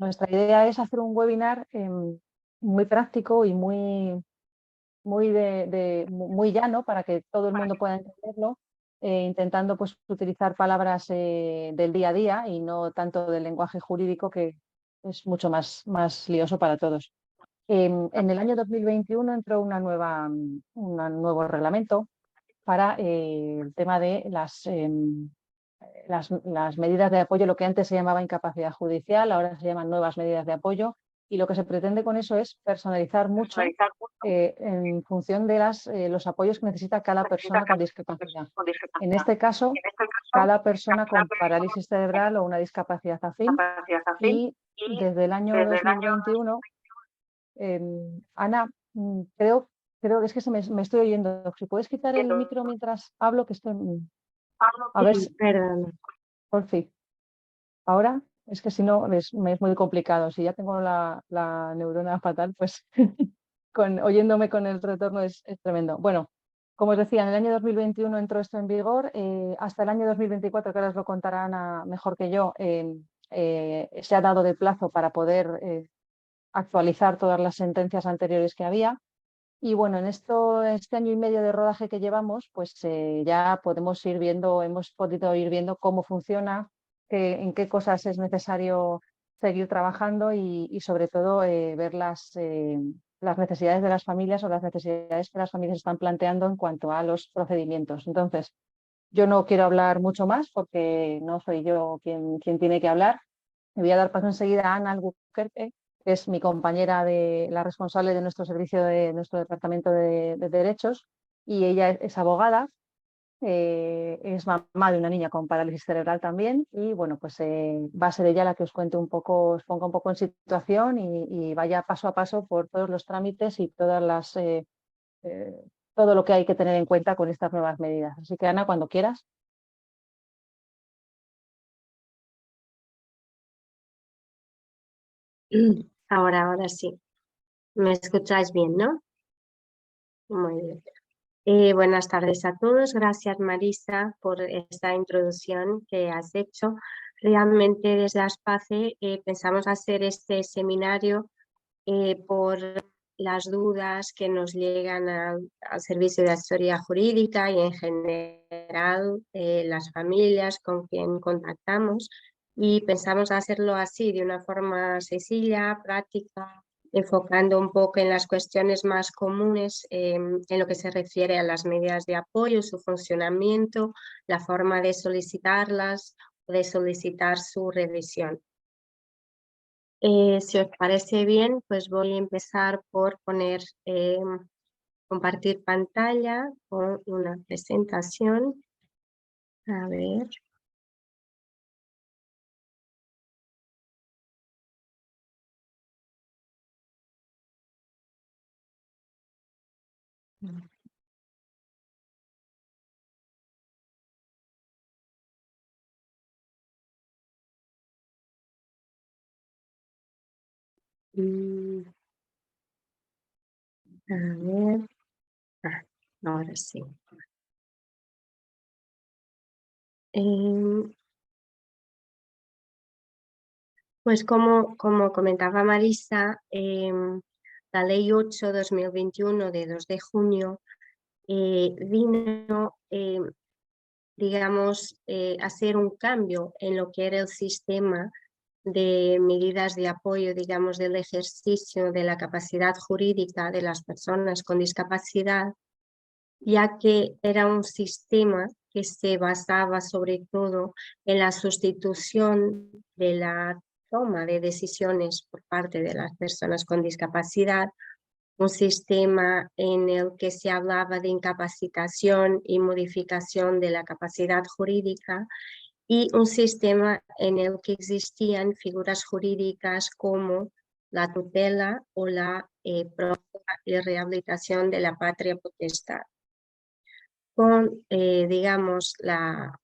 nuestra idea es hacer un webinar muy práctico y muy llano para que todo el mundo pueda entenderlo, intentando pues, utilizar palabras del día a día y no tanto del lenguaje jurídico, que es mucho más lioso para todos. En el año 2021 entró un nuevo reglamento para el tema de las medidas de apoyo, lo que antes se llamaba incapacidad judicial, ahora se llaman nuevas medidas de apoyo, y lo que se pretende con eso es personalizar mucho en función de los apoyos que necesita cada persona con discapacidad. En este caso, cada persona con parálisis cerebral o una discapacidad afín, y desde el año 2021, Ana, creo que es que me estoy oyendo. Si puedes quitar el micro mientras hablo, que estoy... A ver, Perdón. por fin. Ahora, es que si no, me es muy complicado. Si ya tengo la neurona fatal, pues oyéndome con el retorno es tremendo. Bueno, como os decía, en el año 2021 entró esto en vigor. Hasta el año 2024, que ahora os lo contará Ana mejor que yo, se ha dado de plazo para poder actualizar todas las sentencias anteriores que había. Y bueno, este año y medio de rodaje que llevamos, pues ya hemos podido ir viendo cómo funciona, en qué cosas es necesario seguir trabajando y sobre todo ver las necesidades de las familias o las necesidades que las familias están planteando en cuanto a los procedimientos. Entonces, yo no quiero hablar mucho más porque no soy yo quien tiene que hablar. Me voy a dar paso enseguida a Ana Albuquerque, que es mi compañera, la responsable de nuestro servicio, de nuestro departamento de derechos, y ella es abogada, es mamá de una niña con parálisis cerebral también, y bueno, pues va a ser ella la que os cuente un poco, os ponga un poco en situación y vaya paso a paso por todos los trámites y todo lo que hay que tener en cuenta con estas nuevas medidas. Así que Ana, cuando quieras. Ahora sí. ¿Me escucháis bien, no? Muy bien. Buenas tardes a todos. Gracias, Marisa, por esta introducción que has hecho. Realmente desde ASPACE pensamos hacer este seminario por las dudas que nos llegan al Servicio de Asesoría Jurídica y en general las familias con quien contactamos, y pensamos hacerlo así, de una forma sencilla, práctica, enfocando un poco en las cuestiones más comunes en lo que se refiere a las medidas de apoyo, su funcionamiento, la forma de solicitarlas o de solicitar su revisión. Si os parece bien, pues voy a empezar por compartir pantalla con una presentación. A ver. A ver. Ahora sí. Pues como comentaba Marisa, la Ley 8/2021 de 2 de junio vino, digamos, a hacer un cambio en lo que era el sistema de medidas de apoyo, digamos, del ejercicio de la capacidad jurídica de las personas con discapacidad, ya que era un sistema que se basaba sobre todo en la sustitución de la toma de decisiones por parte de las personas con discapacidad, un sistema en el que se hablaba de incapacitación y modificación de la capacidad jurídica, y un sistema en el que existían figuras jurídicas como la tutela o la rehabilitación de la patria potestad. Con, digamos, la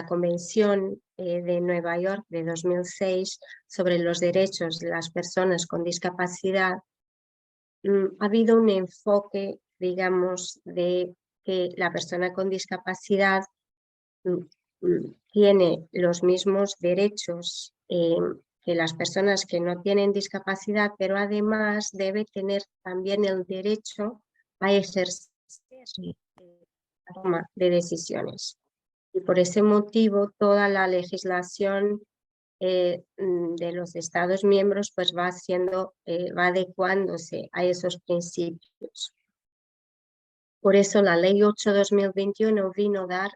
Convención de Nueva York de 2006 sobre los derechos de las personas con discapacidad, ha habido un enfoque, digamos, de que la persona con discapacidad tiene los mismos derechos que las personas que no tienen discapacidad, pero además debe tener también el derecho a ejercer la toma de decisiones. Y por ese motivo toda la legislación de los Estados miembros pues va adecuándose a esos principios. Por eso la Ley 8/2021 vino a dar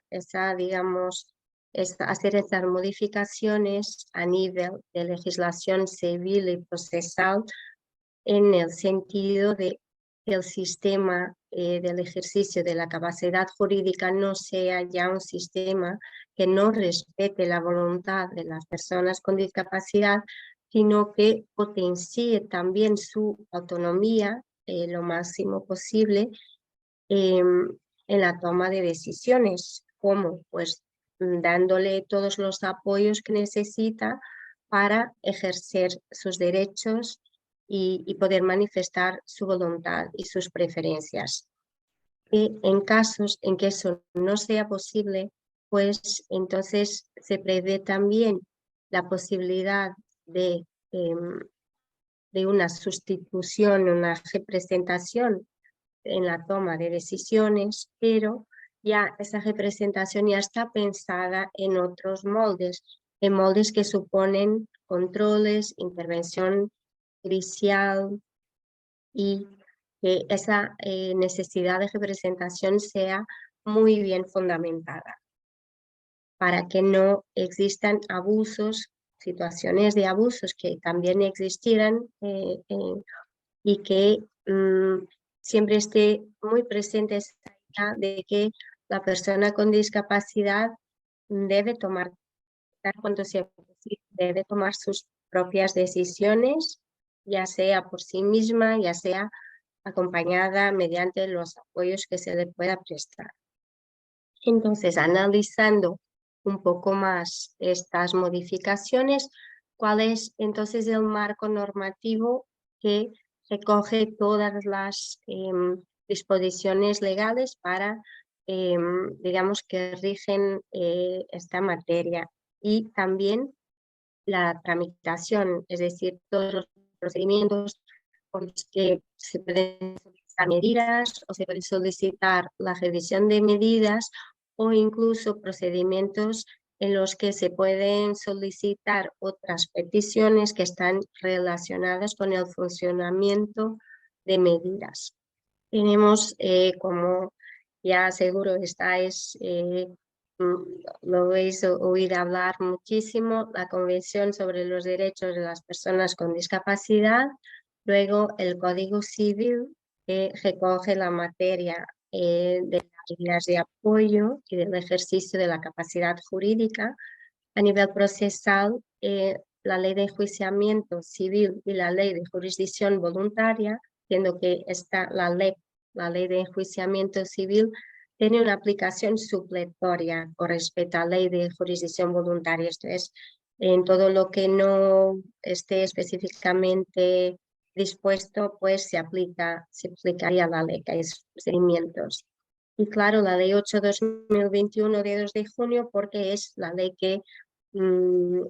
hacer estas modificaciones a nivel de legislación civil y procesal en el sentido de que el sistema del ejercicio de la capacidad jurídica no sea ya un sistema que no respete la voluntad de las personas con discapacidad, sino que potencie también su autonomía lo máximo posible en la toma de decisiones, como pues dándole todos los apoyos que necesita para ejercer sus derechos y poder manifestar su voluntad y sus preferencias. Y en casos en que eso no sea posible, pues entonces se prevé también la posibilidad de una sustitución, una representación en la toma de decisiones, pero ya esa representación ya está pensada en otros moldes, en moldes que suponen controles, intervención judicial y que esa necesidad de representación sea muy bien fundamentada para que no existan abusos, situaciones de abusos que también existieran y que siempre esté muy presente esa idea de que la persona con discapacidad debe tomar, cuando sea posible, debe tomar sus propias decisiones, ya sea por sí misma, ya sea acompañada mediante los apoyos que se le pueda prestar. Entonces, analizando un poco más estas modificaciones, ¿cuál es entonces el marco normativo que recoge todas las disposiciones legales para, digamos, que rigen esta materia? Y también la tramitación, es decir, todos los procedimientos por los que se pueden solicitar medidas o se puede solicitar la revisión de medidas o incluso procedimientos en los que se pueden solicitar otras peticiones que están relacionadas con el funcionamiento de medidas. Tenemos, como ya seguro estáis, lo habéis oído hablar muchísimo, la Convención sobre los Derechos de las Personas con Discapacidad, luego el Código Civil que recoge la materia de las medidas de apoyo y del ejercicio de la capacidad jurídica. A nivel procesal, la Ley de Enjuiciamiento Civil y la Ley de Jurisdicción Voluntaria, siendo que la Ley de Enjuiciamiento Civil tiene una aplicación supletoria con respecto a la Ley de Jurisdicción Voluntaria. Esto es, en todo lo que no esté específicamente dispuesto, pues se aplicaría la ley, que hay procedimientos. Y claro, la Ley 8/2021 de 2 de junio, porque es la ley que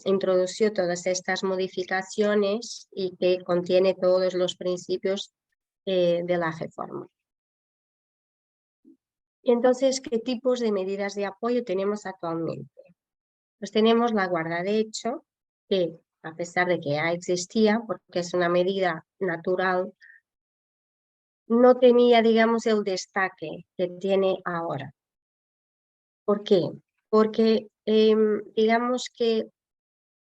introdució todas estas modificaciones y que contiene todos los principios de la reforma. Y entonces, ¿qué tipos de medidas de apoyo tenemos actualmente? Pues tenemos la guarda de hecho, que a pesar de que ya existía, porque es una medida natural, no tenía, digamos, el destaque que tiene ahora. ¿Por qué? Porque digamos que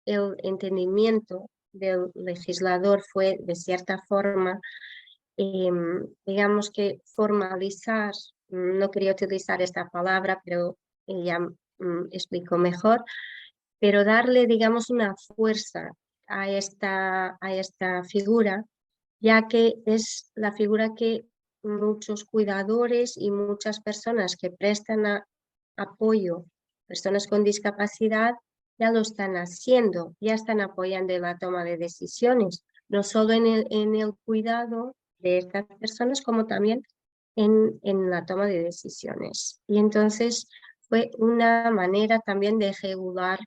el entendimiento del legislador fue, de cierta forma, digamos que formalizar, no quería utilizar esta palabra, pero ya explico mejor, pero darle, digamos, una fuerza a esta figura, ya que es la figura que muchos cuidadores y muchas personas que prestan apoyo a personas con discapacidad ya lo están haciendo, ya están apoyando en la toma de decisiones, no solo en el cuidado de estas personas, como también en la toma de decisiones. Y entonces fue una manera también de regular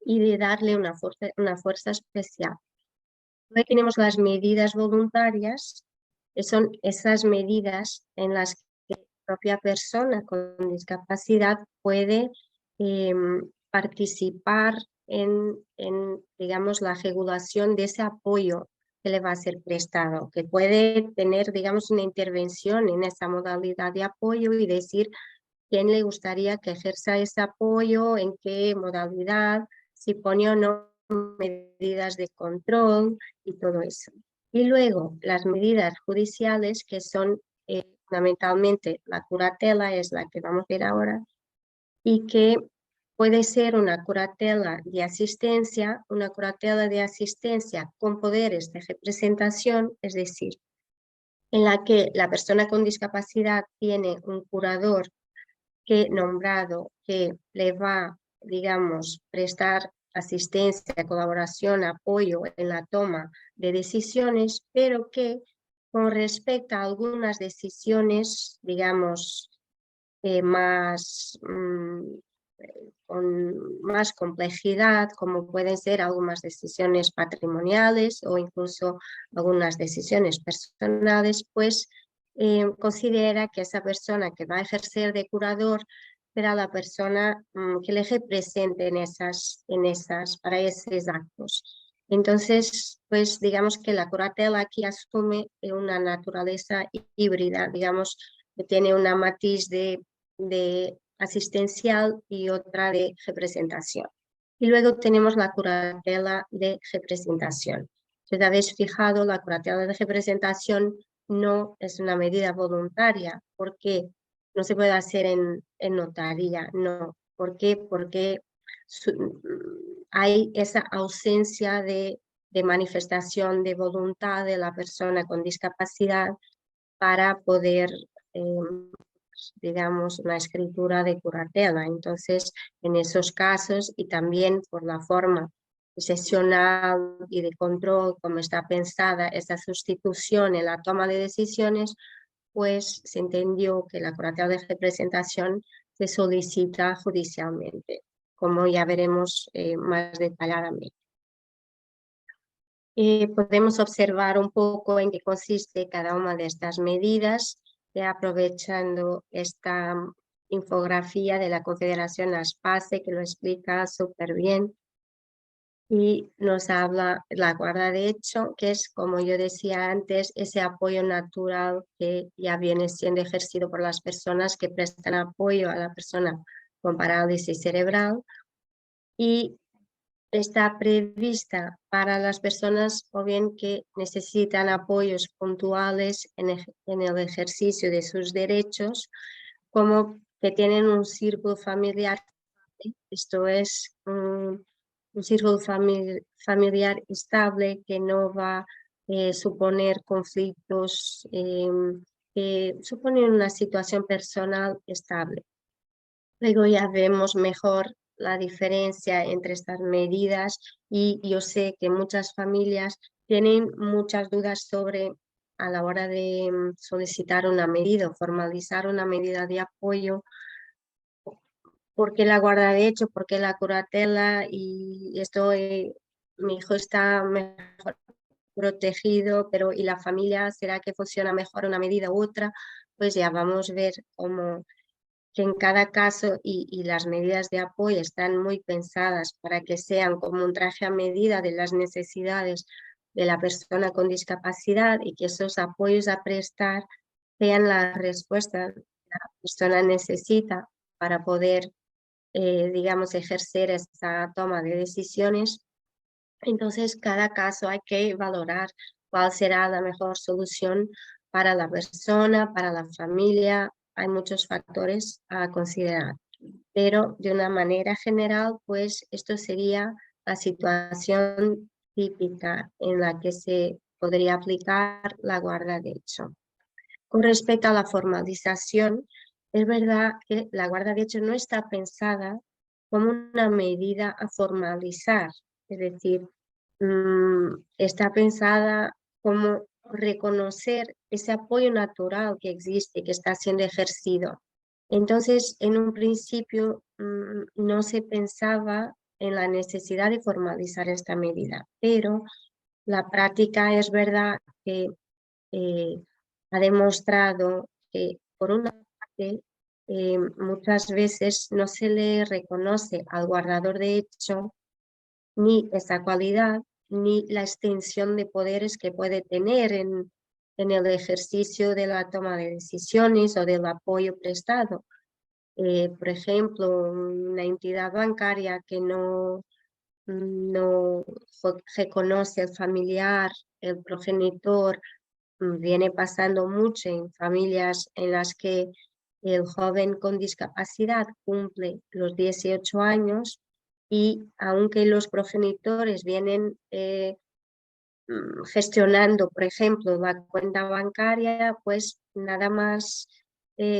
y de darle una fuerza especial. Luego tenemos las medidas voluntarias, que son esas medidas en las que la propia persona con discapacidad puede participar en, digamos, la regulación de ese apoyo que le va a ser prestado, que puede tener, digamos, una intervención en esa modalidad de apoyo y decir quién le gustaría que ejerza ese apoyo, en qué modalidad, si pone o no medidas de control y todo eso. Y luego las medidas judiciales, que son fundamentalmente la curatela, es la que vamos a ver ahora, y que puede ser una curatela de asistencia con poderes de representación, es decir, en la que la persona con discapacidad tiene un curador nombrado que le va, digamos, prestar asistencia, colaboración, apoyo en la toma de decisiones, pero que con respecto a algunas decisiones, digamos, con más complejidad, como pueden ser algunas decisiones patrimoniales o incluso algunas decisiones personales, pues considera que esa persona que va a ejercer de curador será la persona que le represente para esos actos. Entonces, pues digamos que la curatela aquí asume una naturaleza híbrida, digamos que tiene una matiz de asistencial y otra de representación. Y luego tenemos la curatela de representación. Si te habéis fijado, la curatela de representación no es una medida voluntaria, porque no se puede hacer en notaría, no. ¿Por qué? Porque hay esa ausencia de manifestación de voluntad de la persona con discapacidad para poder, digamos, una escritura de curatela. Entonces, en esos casos y también por la forma sesional y de control como está pensada esa sustitución en la toma de decisiones, pues se entendió que la curatela de representación se solicita judicialmente, como ya veremos más detalladamente. Podemos observar un poco en qué consiste cada una de estas medidas, aprovechando esta infografía de la Confederación ASPACE, que lo explica súper bien. Y nos habla la guarda de hecho, que es, como yo decía antes, ese apoyo natural que ya viene siendo ejercido por las personas que prestan apoyo a la persona con parálisis cerebral. Y está prevista para las personas o bien que necesitan apoyos puntuales en el ejercicio de sus derechos, como que tienen un círculo familiar, esto es un círculo familiar estable que no va a suponer conflictos, que suponen una situación personal estable. Luego ya vemos mejor la diferencia entre estas medidas y yo sé que muchas familias tienen muchas dudas sobre a la hora de solicitar una medida o formalizar una medida de apoyo. ¿Por qué la guarda de hecho? ¿Por qué la curatela? Y mi hijo está mejor protegido, pero ¿y la familia? ¿Será que funciona mejor una medida u otra? Pues ya vamos a ver cómo que en cada caso y las medidas de apoyo están muy pensadas para que sean como un traje a medida de las necesidades de la persona con discapacidad y que esos apoyos a prestar sean la respuesta que la persona necesita para poder, digamos, ejercer esa toma de decisiones. Entonces, cada caso hay que valorar cuál será la mejor solución para la persona, para la familia. Hay muchos factores a considerar, pero de una manera general, pues esto sería la situación típica en la que se podría aplicar la guarda de hecho. Con respecto a la formalización, es verdad que la guarda de hecho no está pensada como una medida a formalizar, es decir, está pensada como reconocer ese apoyo natural que existe, que está siendo ejercido. Entonces, en un principio no se pensaba en la necesidad de formalizar esta medida, pero la práctica es verdad que ha demostrado que, por una parte, muchas veces no se le reconoce al guardador de hecho ni esa cualidad, ni la extensión de poderes que puede tener en el ejercicio de la toma de decisiones o del apoyo prestado. Por ejemplo, una entidad bancaria que no reconoce al familiar, el progenitor, viene pasando mucho en familias en las que el joven con discapacidad cumple los 18 años y aunque los progenitores vienen gestionando, por ejemplo, la cuenta bancaria, pues nada más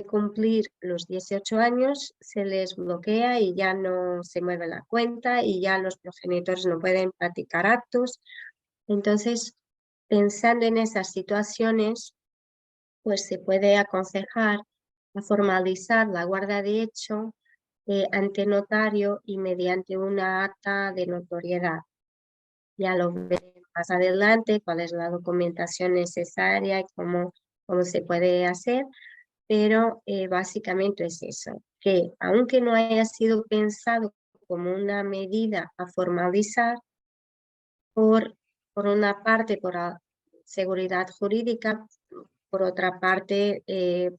cumplir los 18 años se les bloquea y ya no se mueve la cuenta y ya los progenitores no pueden practicar actos. Entonces, pensando en esas situaciones, pues se puede aconsejar a formalizar la guarda de hecho ante notario y mediante una acta de notoriedad. Ya lo veré más adelante, cuál es la documentación necesaria y cómo se puede hacer, pero básicamente es eso, que aunque no haya sido pensado como una medida a formalizar, por una parte, por la seguridad jurídica, por otra parte,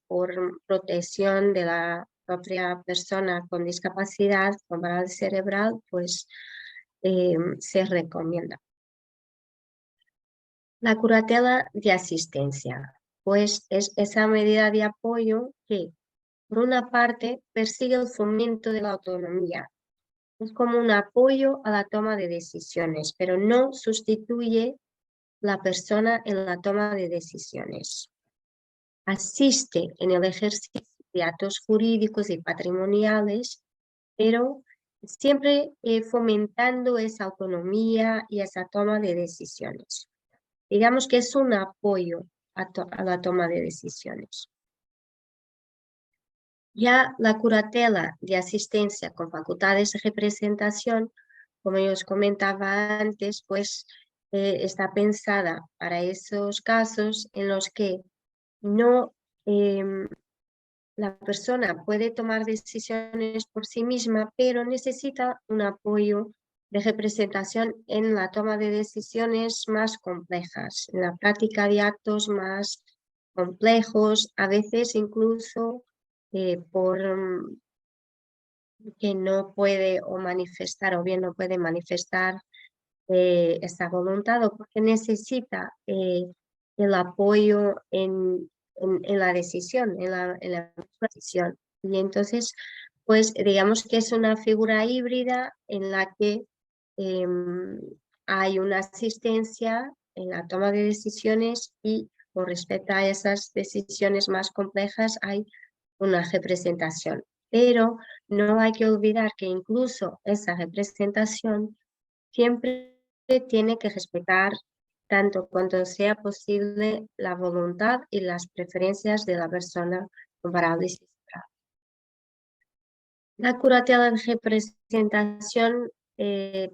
por protección de la propia persona con discapacidad, con parálisis cerebral, pues se recomienda. La curatela de asistencia, pues es esa medida de apoyo que, por una parte, persigue el fomento de la autonomía. Es como un apoyo a la toma de decisiones, pero no sustituye la persona en la toma de decisiones. Asiste en el ejercicio de actos jurídicos y patrimoniales, pero siempre fomentando esa autonomía y esa toma de decisiones. Digamos que es un apoyo a la toma de decisiones. Ya la curatela de asistencia con facultades de representación, como yo os comentaba antes, pues está pensada para esos casos en los que no la persona puede tomar decisiones por sí misma, pero necesita un apoyo de representación en la toma de decisiones más complejas, en la práctica de actos más complejos, a veces incluso por que no puede o manifestar o bien no puede manifestar esa voluntad o porque necesita el apoyo en la decisión, en la decisión. Y entonces, pues digamos que es una figura híbrida en la que hay una asistencia en la toma de decisiones y con respecto a esas decisiones más complejas hay una representación. Pero no hay que olvidar que incluso esa representación siempre tiene que respetar tanto cuanto sea posible la voluntad y las preferencias de la persona con parálisis. La curatela de representación,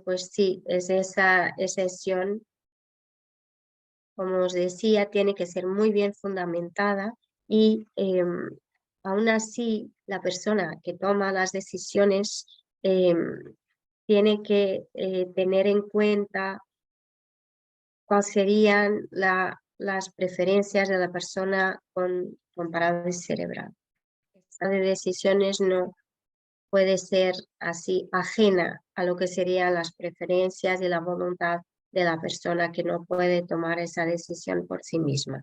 pues sí, es esa excepción, como os decía, tiene que ser muy bien fundamentada y aún así la persona que toma las decisiones tiene que tener en cuenta cuáles serían las preferencias de la persona con parálisis cerebral. Esta de decisiones no puede ser así ajena a lo que serían las preferencias y la voluntad de la persona que no puede tomar esa decisión por sí misma.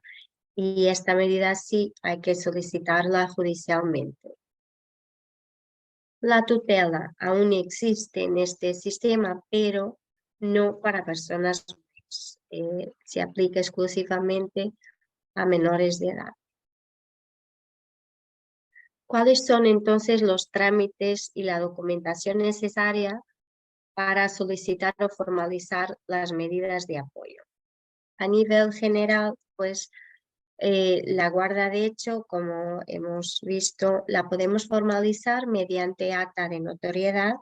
Y esta medida sí hay que solicitarla judicialmente. La tutela aún existe en este sistema, pero no para personas se aplica exclusivamente a menores de edad. ¿Cuáles son entonces los trámites y la documentación necesaria para solicitar o formalizar las medidas de apoyo? A nivel general, pues la guarda de hecho, como hemos visto, la podemos formalizar mediante acta de notoriedad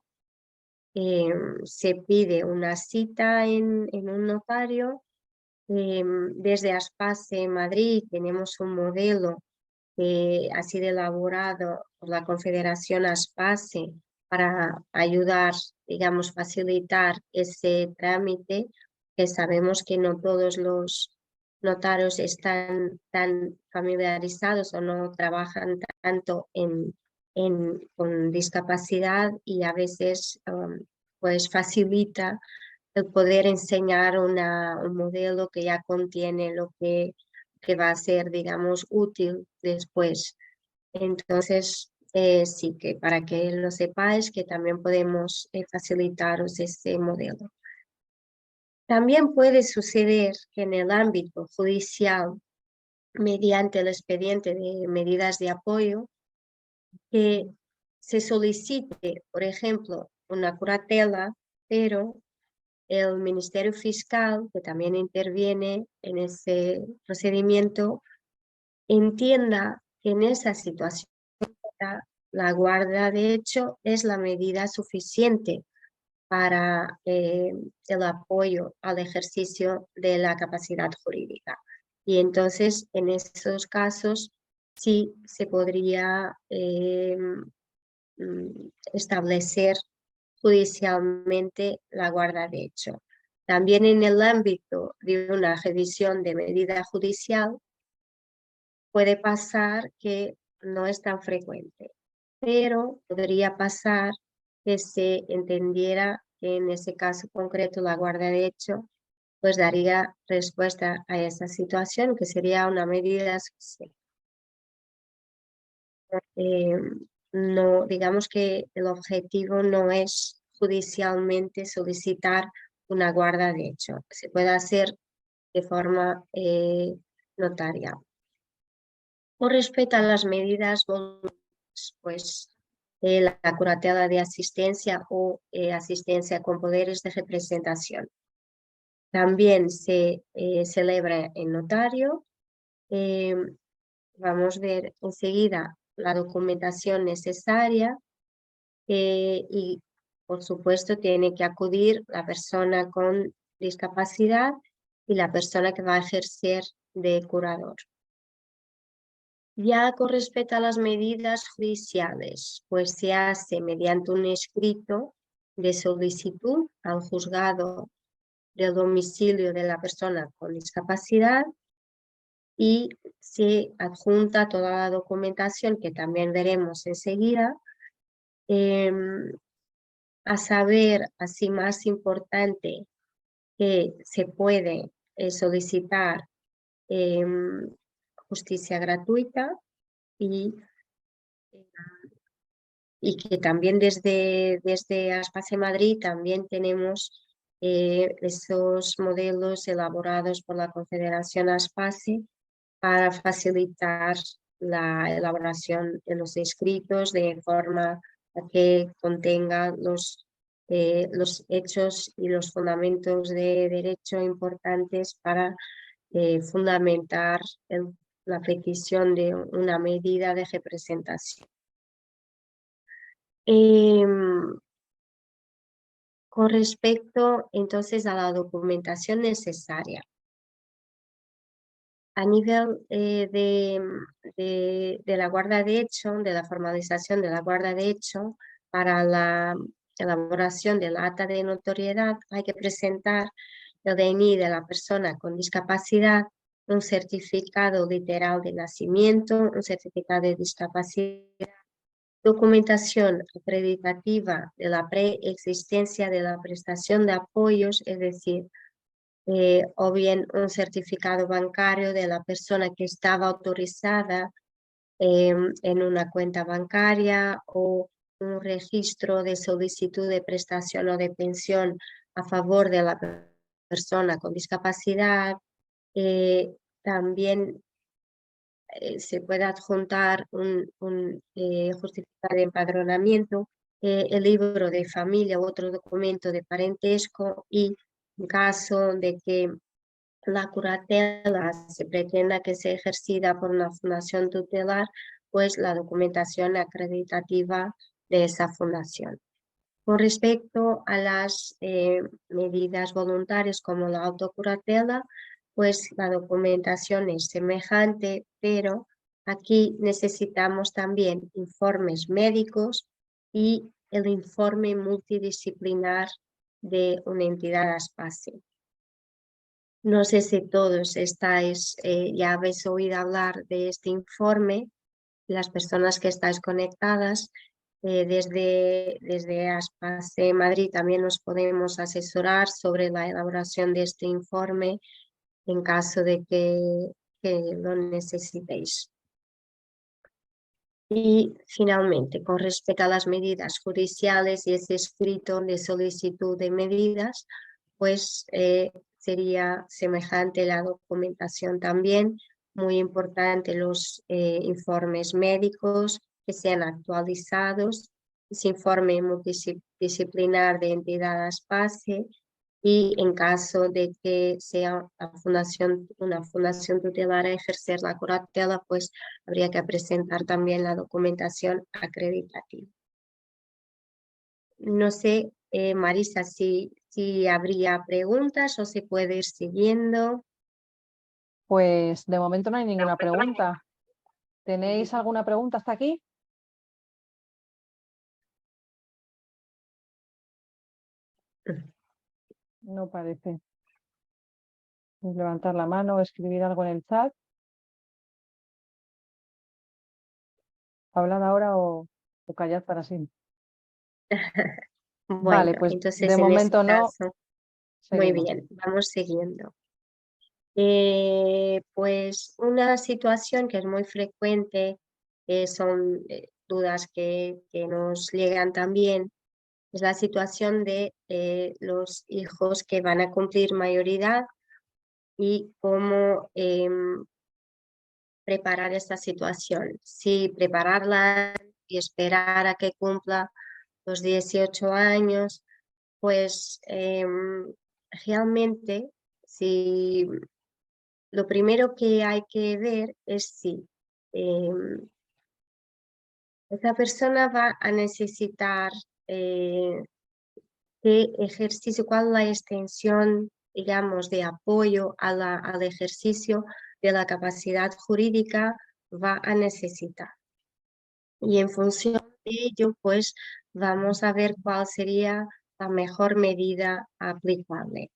se pide una cita en un notario. Desde Aspace en Madrid tenemos un modelo que ha sido elaborado por la Confederación Aspace para ayudar, digamos, facilitar ese trámite, que sabemos que no todos los notarios están tan familiarizados o no trabajan tanto con discapacidad, y a veces pues facilita el poder enseñar un modelo que ya contiene lo que va a ser, digamos, útil después. Entonces, sí, que para que lo sepáis, que también podemos facilitaros ese modelo. También puede suceder que en el ámbito judicial, mediante el expediente de medidas de apoyo, que se solicite, por ejemplo, una curatela, pero el Ministerio Fiscal, que también interviene en ese procedimiento, entienda que en esa situación la guarda de hecho es la medida suficiente para el apoyo al ejercicio de la capacidad jurídica. Y entonces, en esos casos, sí se podría establecer judicialmente la guarda de hecho. También en el ámbito de una revisión de medida judicial puede pasar que no es tan frecuente, pero podría pasar que se entendiera que en ese caso concreto la guarda de hecho pues daría respuesta a esa situación, que sería una medida suficiente. No, digamos que el objetivo no es judicialmente solicitar una guarda de hecho, se puede hacer de forma notaria. Con respecto a las medidas voluntarias, pues la curatela de asistencia o asistencia con poderes de representación. También se celebra en notario. Vamos a ver enseguida la documentación necesaria y, por supuesto, tiene que acudir la persona con discapacidad y la persona que va a ejercer de curador. Ya con respecto a las medidas judiciales, pues se hace mediante un escrito de solicitud al juzgado del domicilio de la persona con discapacidad y se adjunta toda la documentación que también veremos enseguida, a saber, así más importante, que se puede solicitar justicia gratuita y que también desde Aspace Madrid también tenemos esos modelos elaborados por la Confederación Aspace para facilitar la elaboración de los escritos de forma que contenga los hechos y los fundamentos de derecho importantes para fundamentar la petición de una medida de representación. Con respecto entonces a la documentación necesaria, a nivel de la guarda de hecho, de la formalización de la guarda de hecho, para la elaboración del acta de notoriedad hay que presentar el DNI de la persona con discapacidad, un certificado literal de nacimiento, un certificado de discapacidad, documentación acreditativa de la preexistencia de la prestación de apoyos, es decir, o bien un certificado bancario de la persona que estaba autorizada en una cuenta bancaria, o un registro de solicitud de prestación o de pensión a favor de la persona con discapacidad. También se puede adjuntar un justificado de empadronamiento, el libro de familia u otro documento de parentesco, y en caso de que la curatela se pretenda que sea ejercida por una fundación tutelar, pues la documentación acreditativa de esa fundación. Con respecto a las medidas voluntarias como la autocuratela, pues la documentación es semejante, pero aquí necesitamos también informes médicos y el informe multidisciplinar de una entidad ASPACE. No sé si todos ya habéis oído hablar de este informe, las personas que estáis conectadas. Desde ASPACE Madrid también nos podemos asesorar sobre la elaboración de este informe en caso de que lo necesitéis. Y finalmente, con respecto a las medidas judiciales y ese escrito de solicitud de medidas, pues sería semejante la documentación también. Muy importante los informes médicos que sean actualizados, ese informe multidisciplinar de entidad ASPACE, y en caso de que sea una fundación tutelar a ejercer la curatela, pues habría que presentar también la documentación acreditativa. No sé, Marisa, si habría preguntas o se puede ir siguiendo. Pues de momento no hay ninguna pregunta. ¿Tenéis alguna pregunta hasta aquí? No parece. Levantar la mano o escribir algo en el chat. Hablad ahora o callad para siempre. Bueno, Vale, pues de entonces en ese momento no. caso, muy Seguimos. bien, vamos siguiendo. Pues una situación que es muy frecuente, son dudas que nos llegan también, es la situación de los hijos que van a cumplir mayoridad y cómo preparar esta situación. Si prepararla y esperar a que cumpla los 18 años, pues realmente si lo primero que hay que ver es si esa persona va a necesitar qué ejercicio, cuál es la extensión, digamos, de apoyo al ejercicio de la capacidad jurídica va a necesitar. Y en función de ello, pues vamos a ver cuál sería la mejor medida aplicable.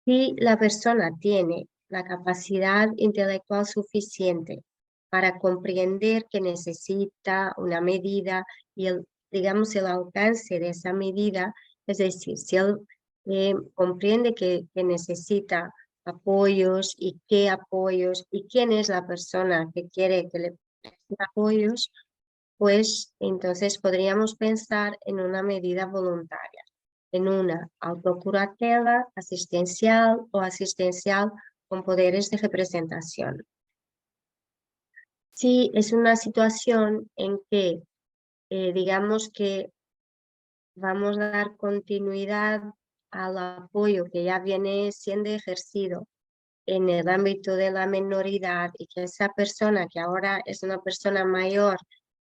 Si la persona tiene la capacidad intelectual suficiente para comprender que necesita una medida y digamos, el alcance de esa medida, es decir, si él comprende que necesita apoyos y qué apoyos y quién es la persona que quiere que le preste apoyos, pues entonces podríamos pensar en una medida voluntaria, en una autocuratela asistencial o asistencial con poderes de representación. Si es una situación en que digamos que vamos a dar continuidad al apoyo que ya viene siendo ejercido en el ámbito de la minoridad y que esa persona que ahora es una persona mayor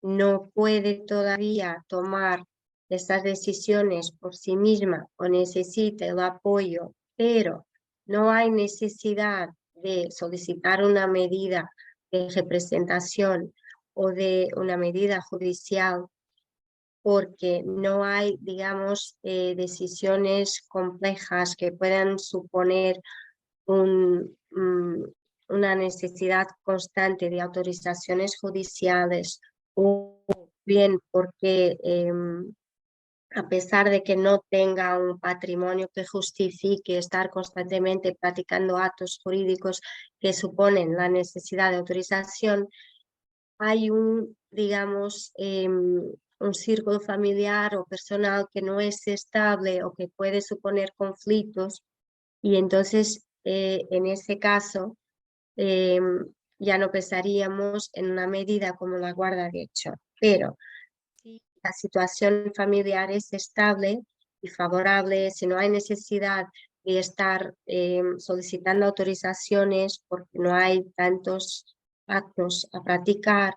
no puede todavía tomar estas decisiones por sí misma o necesita el apoyo, pero no hay necesidad de solicitar una medida de representación o de una medida judicial porque no hay, digamos, decisiones complejas que puedan suponer una necesidad constante de autorizaciones judiciales, o bien porque a pesar de que no tenga un patrimonio que justifique estar constantemente practicando actos jurídicos que suponen la necesidad de autorización, hay digamos, un círculo familiar o personal que no es estable o que puede suponer conflictos, y entonces en ese caso ya no pensaríamos en una medida como la guarda de hecho. Pero si la situación familiar es estable y favorable, si no hay necesidad de estar solicitando autorizaciones porque no hay tantos actos a practicar,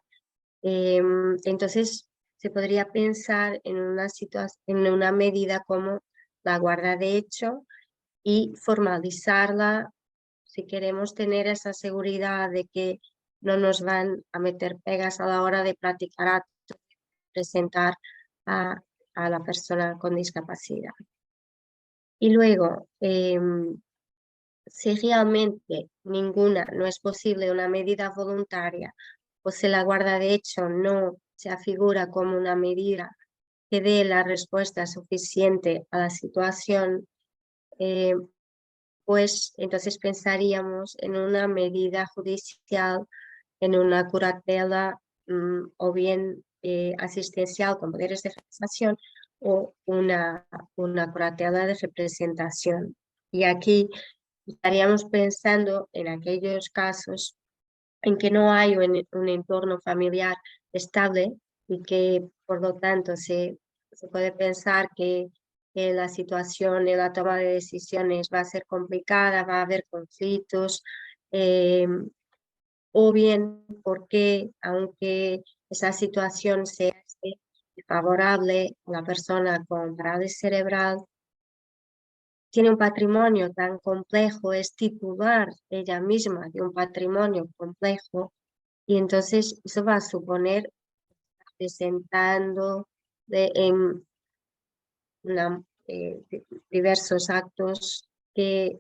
entonces se podría pensar en una medida como la guarda de hecho y formalizarla si queremos tener esa seguridad de que no nos van a meter pegas a la hora de practicar actos, presentar a la persona con discapacidad. Y luego, si realmente ninguna no es posible una medida voluntaria o si la guarda de hecho no se afigura como una medida que dé la respuesta suficiente a la situación, pues entonces pensaríamos en una medida judicial, en una curatela o bien asistencial con poderes de representación o una curatela de representación. Y aquí estaríamos pensando en aquellos casos en que no hay un entorno familiar estable y que por lo tanto se puede pensar que la situación en la toma de decisiones va a ser complicada, va a haber conflictos, o bien porque aunque esa situación sea favorable a la persona con parálisis cerebral, tiene un patrimonio tan complejo, es titular ella misma de un patrimonio complejo, y entonces eso va a suponer presentando en diversos actos que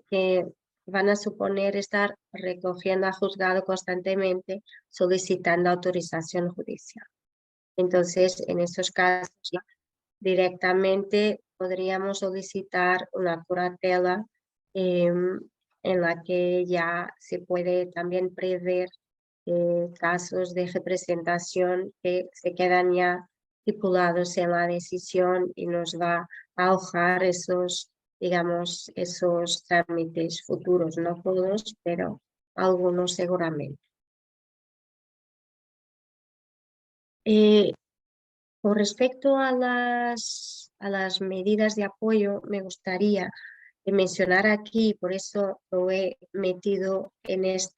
van a suponer estar recogiendo a juzgado constantemente, solicitando autorización judicial. Entonces, en esos casos, directamente podríamos solicitar una curatela en la que ya se puede también prever casos de representación que se quedan ya estipulados en la decisión y nos va a ahorrar esos, digamos, esos trámites futuros, no todos, pero algunos seguramente. Con respecto a las medidas de apoyo, me gustaría mencionar aquí, por eso lo he metido en este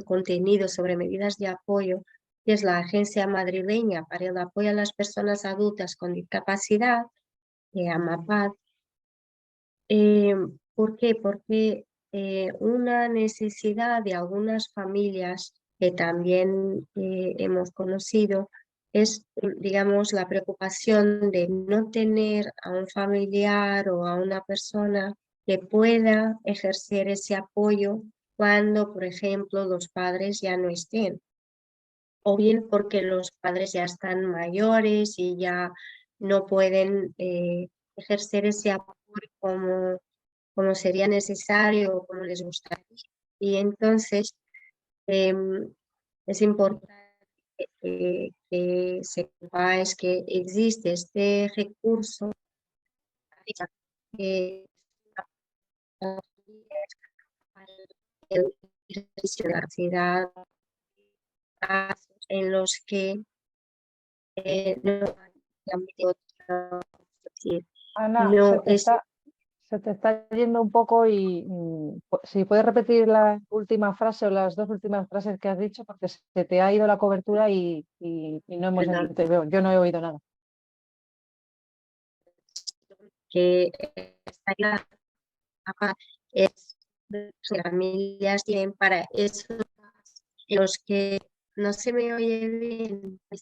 contenido sobre medidas de apoyo, que es la Agencia Madrileña para el Apoyo a las Personas Adultas con Discapacidad, AMAPAD. ¿Por qué? Porque una necesidad de algunas familias que también hemos conocido es, digamos, la preocupación de no tener a un familiar o a una persona que pueda ejercer ese apoyo cuando, por ejemplo, los padres ya no estén. O bien porque los padres ya están mayores y ya no pueden ejercer ese apoyo como sería necesario o como les gustaría. Y entonces es importante que sepáis que existe este recurso que el servicio de actividad en los que Ana, no es se te está yendo un poco y si puedes repetir la última frase o las dos últimas frases que has dicho, porque se te ha ido la cobertura y no hemos perdón, yo no he oído nada. que esta es las familias tienen para esos los que no se me oye bien. A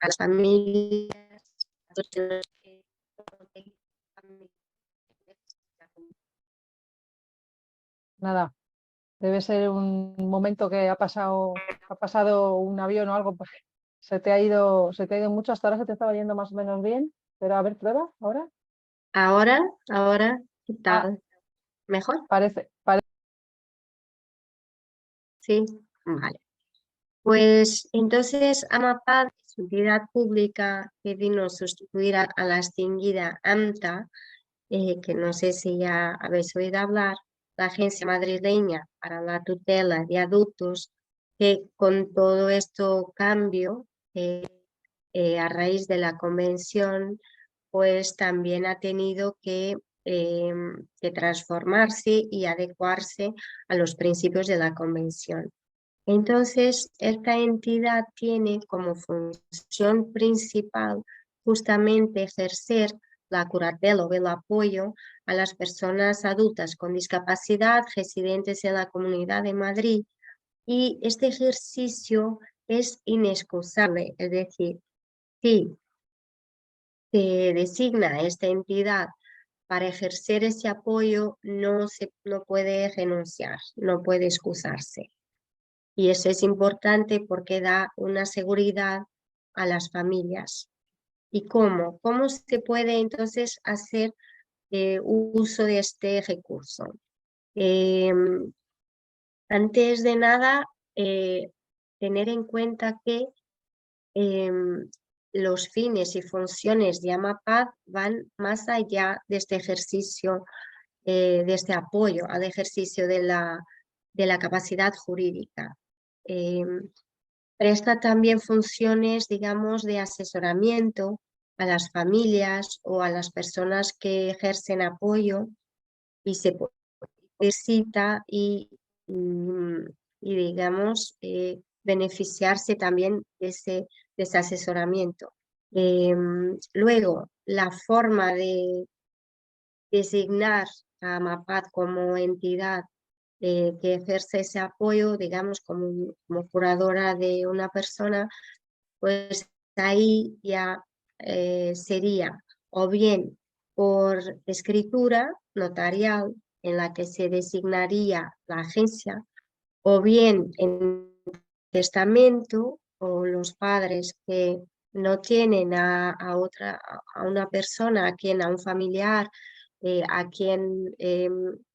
las familias, Nada, debe ser un momento que ha pasado un avión o algo, porque se te ha ido mucho, hasta ahora se te estaba yendo más o menos bien, pero a ver, prueba ahora. ahora, ¿qué Ah, tal? ¿Mejor? parece. Sí, vale. Pues entonces AMAPAD es una entidad pública que vino a sustituir a la extinguida AMTA, que no sé si ya habéis oído hablar, la Agencia Madrileña para la Tutela de Adultos, que con todo esto cambio, a raíz de la convención, pues también ha tenido que que transformarse y adecuarse a los principios de la Convención. Entonces, esta entidad tiene como función principal justamente ejercer la curatela o el apoyo a las personas adultas con discapacidad residentes en la Comunidad de Madrid, y este ejercicio es inexcusable, es decir, si se designa esta entidad para ejercer ese apoyo, no puede renunciar, no puede excusarse. Y eso es importante porque da una seguridad a las familias. ¿Y cómo? ¿Cómo se puede entonces hacer uso de este recurso? Antes de nada, tener en cuenta que los fines y funciones de AMAPAD van más allá de este ejercicio, de este apoyo al ejercicio de la capacidad jurídica. Presta también funciones, digamos, de asesoramiento a las familias o a las personas que ejercen apoyo y se necesita y digamos, beneficiarse también de ese asesoramiento. Luego, la forma de designar a AMAPAD como entidad que ejerce ese apoyo, digamos, como curadora de una persona, pues ahí ya sería o bien por escritura notarial en la que se designaría la agencia, o bien en testamento, o los padres que no tienen a una persona, a un familiar, a quien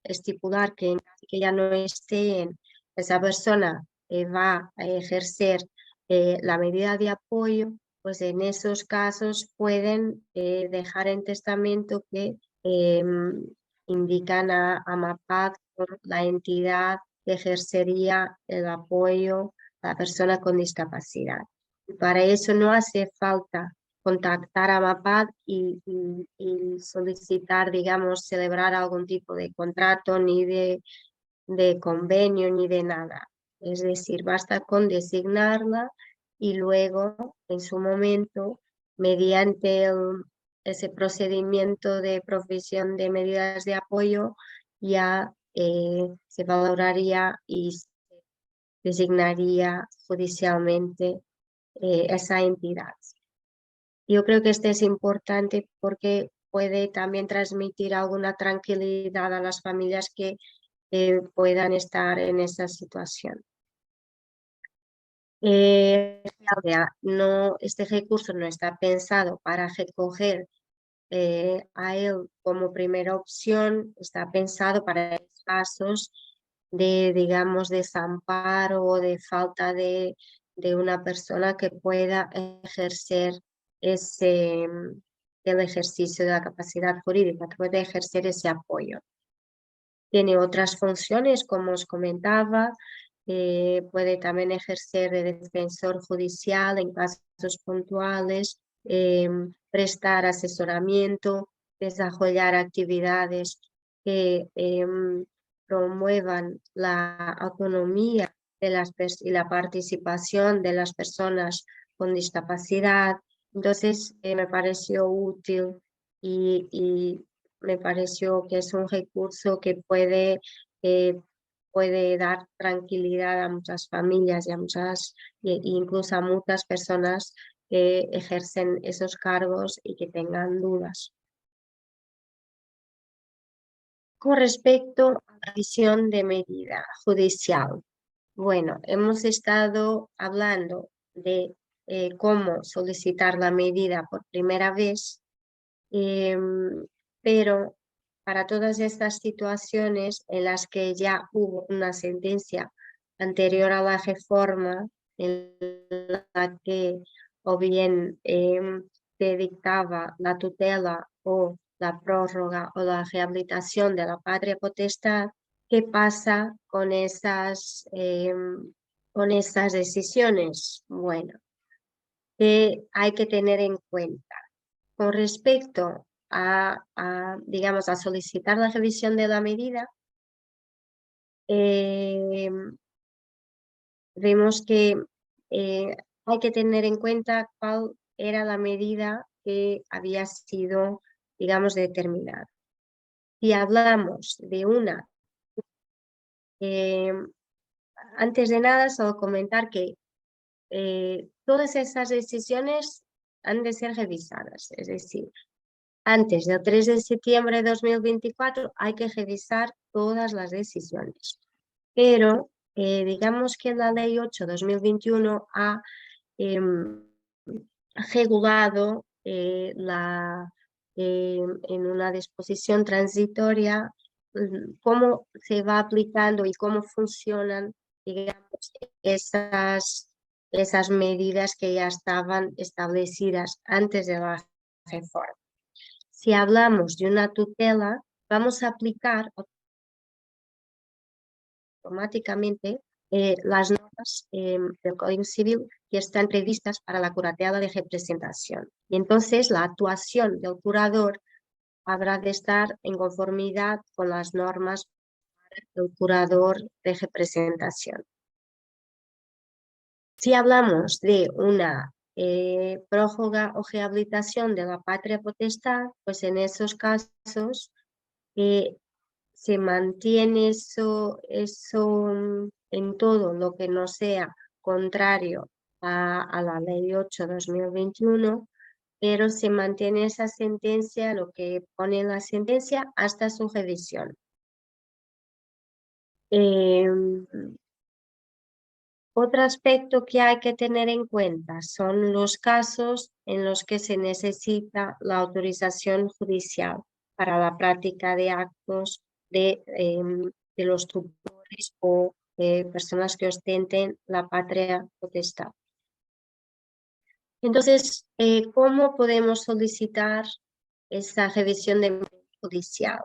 estipular que ya no esté, esa persona va a ejercer la medida de apoyo, pues en esos casos pueden dejar en testamento que indican a AMAPAD por la entidad que ejercería el apoyo a la persona con discapacidad. Y para eso no hace falta contactar a AMAPAD y solicitar, digamos, celebrar algún tipo de contrato, ni de convenio, ni de nada. Es decir, basta con designarla y luego, en su momento, mediante ese procedimiento de provisión de medidas de apoyo, ya se valoraría y se designaría judicialmente esa entidad. Yo creo que este es importante porque puede también transmitir alguna tranquilidad a las familias que puedan estar en esa situación. Este recurso no está pensado para recoger a él como primera opción, está pensado para casos de, digamos, desamparo o de falta de una persona que pueda ejercer el ejercicio de la capacidad jurídica, que pueda ejercer ese apoyo. Tiene otras funciones, como os comentaba, puede también ejercer de defensor judicial en casos puntuales, prestar asesoramiento, desarrollar actividades que promuevan la autonomía y la participación de las personas con discapacidad. Entonces, me pareció útil y me pareció que es un recurso que puede dar tranquilidad a muchas familias y incluso a muchas personas que ejercen esos cargos y que tengan dudas. Con respecto a la visión de medida judicial, bueno, hemos estado hablando de cómo solicitar la medida por primera vez, pero para todas estas situaciones en las que ya hubo una sentencia anterior a la reforma, en la que o bien se dictaba la tutela o la prórroga o la rehabilitación de la patria potestad, ¿qué pasa con esas decisiones? Bueno, que hay que tener en cuenta. Con respecto digamos, a solicitar la revisión de la medida, vemos que hay que tener en cuenta cuál era la medida que había sido, digamos, determinada. Si hablamos de una, antes de nada, solo comentar que todas esas decisiones han de ser revisadas, es decir, antes del 3 de septiembre de 2024 hay que revisar todas las decisiones, pero digamos que la Ley 8/2021 ha regulado en una disposición transitoria cómo se va aplicando y cómo funcionan, digamos, esas medidas que ya estaban establecidas antes de la reforma. Si hablamos de una tutela, vamos a aplicar automáticamente las normas del Código Civil que están previstas para la curatela de representación. Y entonces la actuación del curador habrá de estar en conformidad con las normas del curador de representación. Si hablamos de una prórroga o rehabilitación de la patria potestad, pues en esos casos se mantiene eso en todo lo que no sea contrario a la Ley 8/2021, pero se mantiene esa sentencia, lo que pone en la sentencia, hasta su revisión. Otro aspecto que hay que tener en cuenta son los casos en los que se necesita la autorización judicial para la práctica de actos de los tutores o personas que ostenten la patria potestad. Entonces, ¿cómo podemos solicitar esa revisión de medida judicial?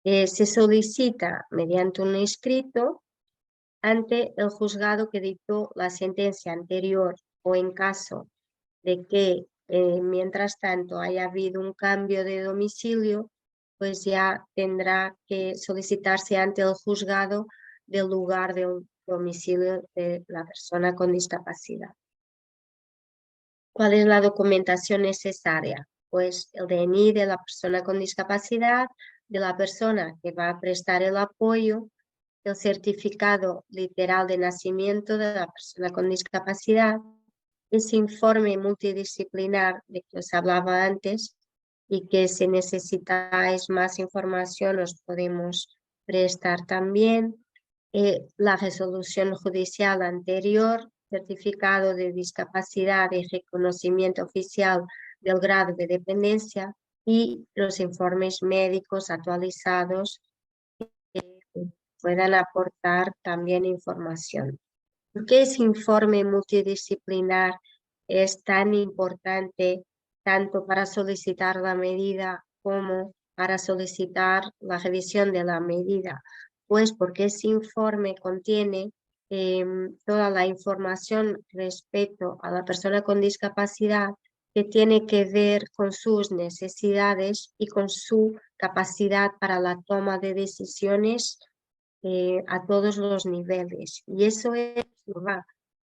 Se solicita mediante un escrito ante el juzgado que dictó la sentencia anterior o en caso de que mientras tanto haya habido un cambio de domicilio, pues ya tendrá que solicitarse ante el juzgado del lugar del domicilio de la persona con discapacidad. ¿Cuál es la documentación necesaria? Pues el DNI de la persona con discapacidad, de la persona que va a prestar el apoyo, el certificado literal de nacimiento de la persona con discapacidad, ese informe multidisciplinar de que os hablaba antes y que si necesitáis más información os podemos prestar también, la resolución judicial anterior, certificado de discapacidad y reconocimiento oficial del grado de dependencia y los informes médicos actualizados puedan aportar también información. ¿Por qué ese informe multidisciplinar es tan importante tanto para solicitar la medida como para solicitar la revisión de la medida? Pues porque ese informe contiene toda la información respecto a la persona con discapacidad que tiene que ver con sus necesidades y con su capacidad para la toma de decisiones a todos los niveles. Y eso va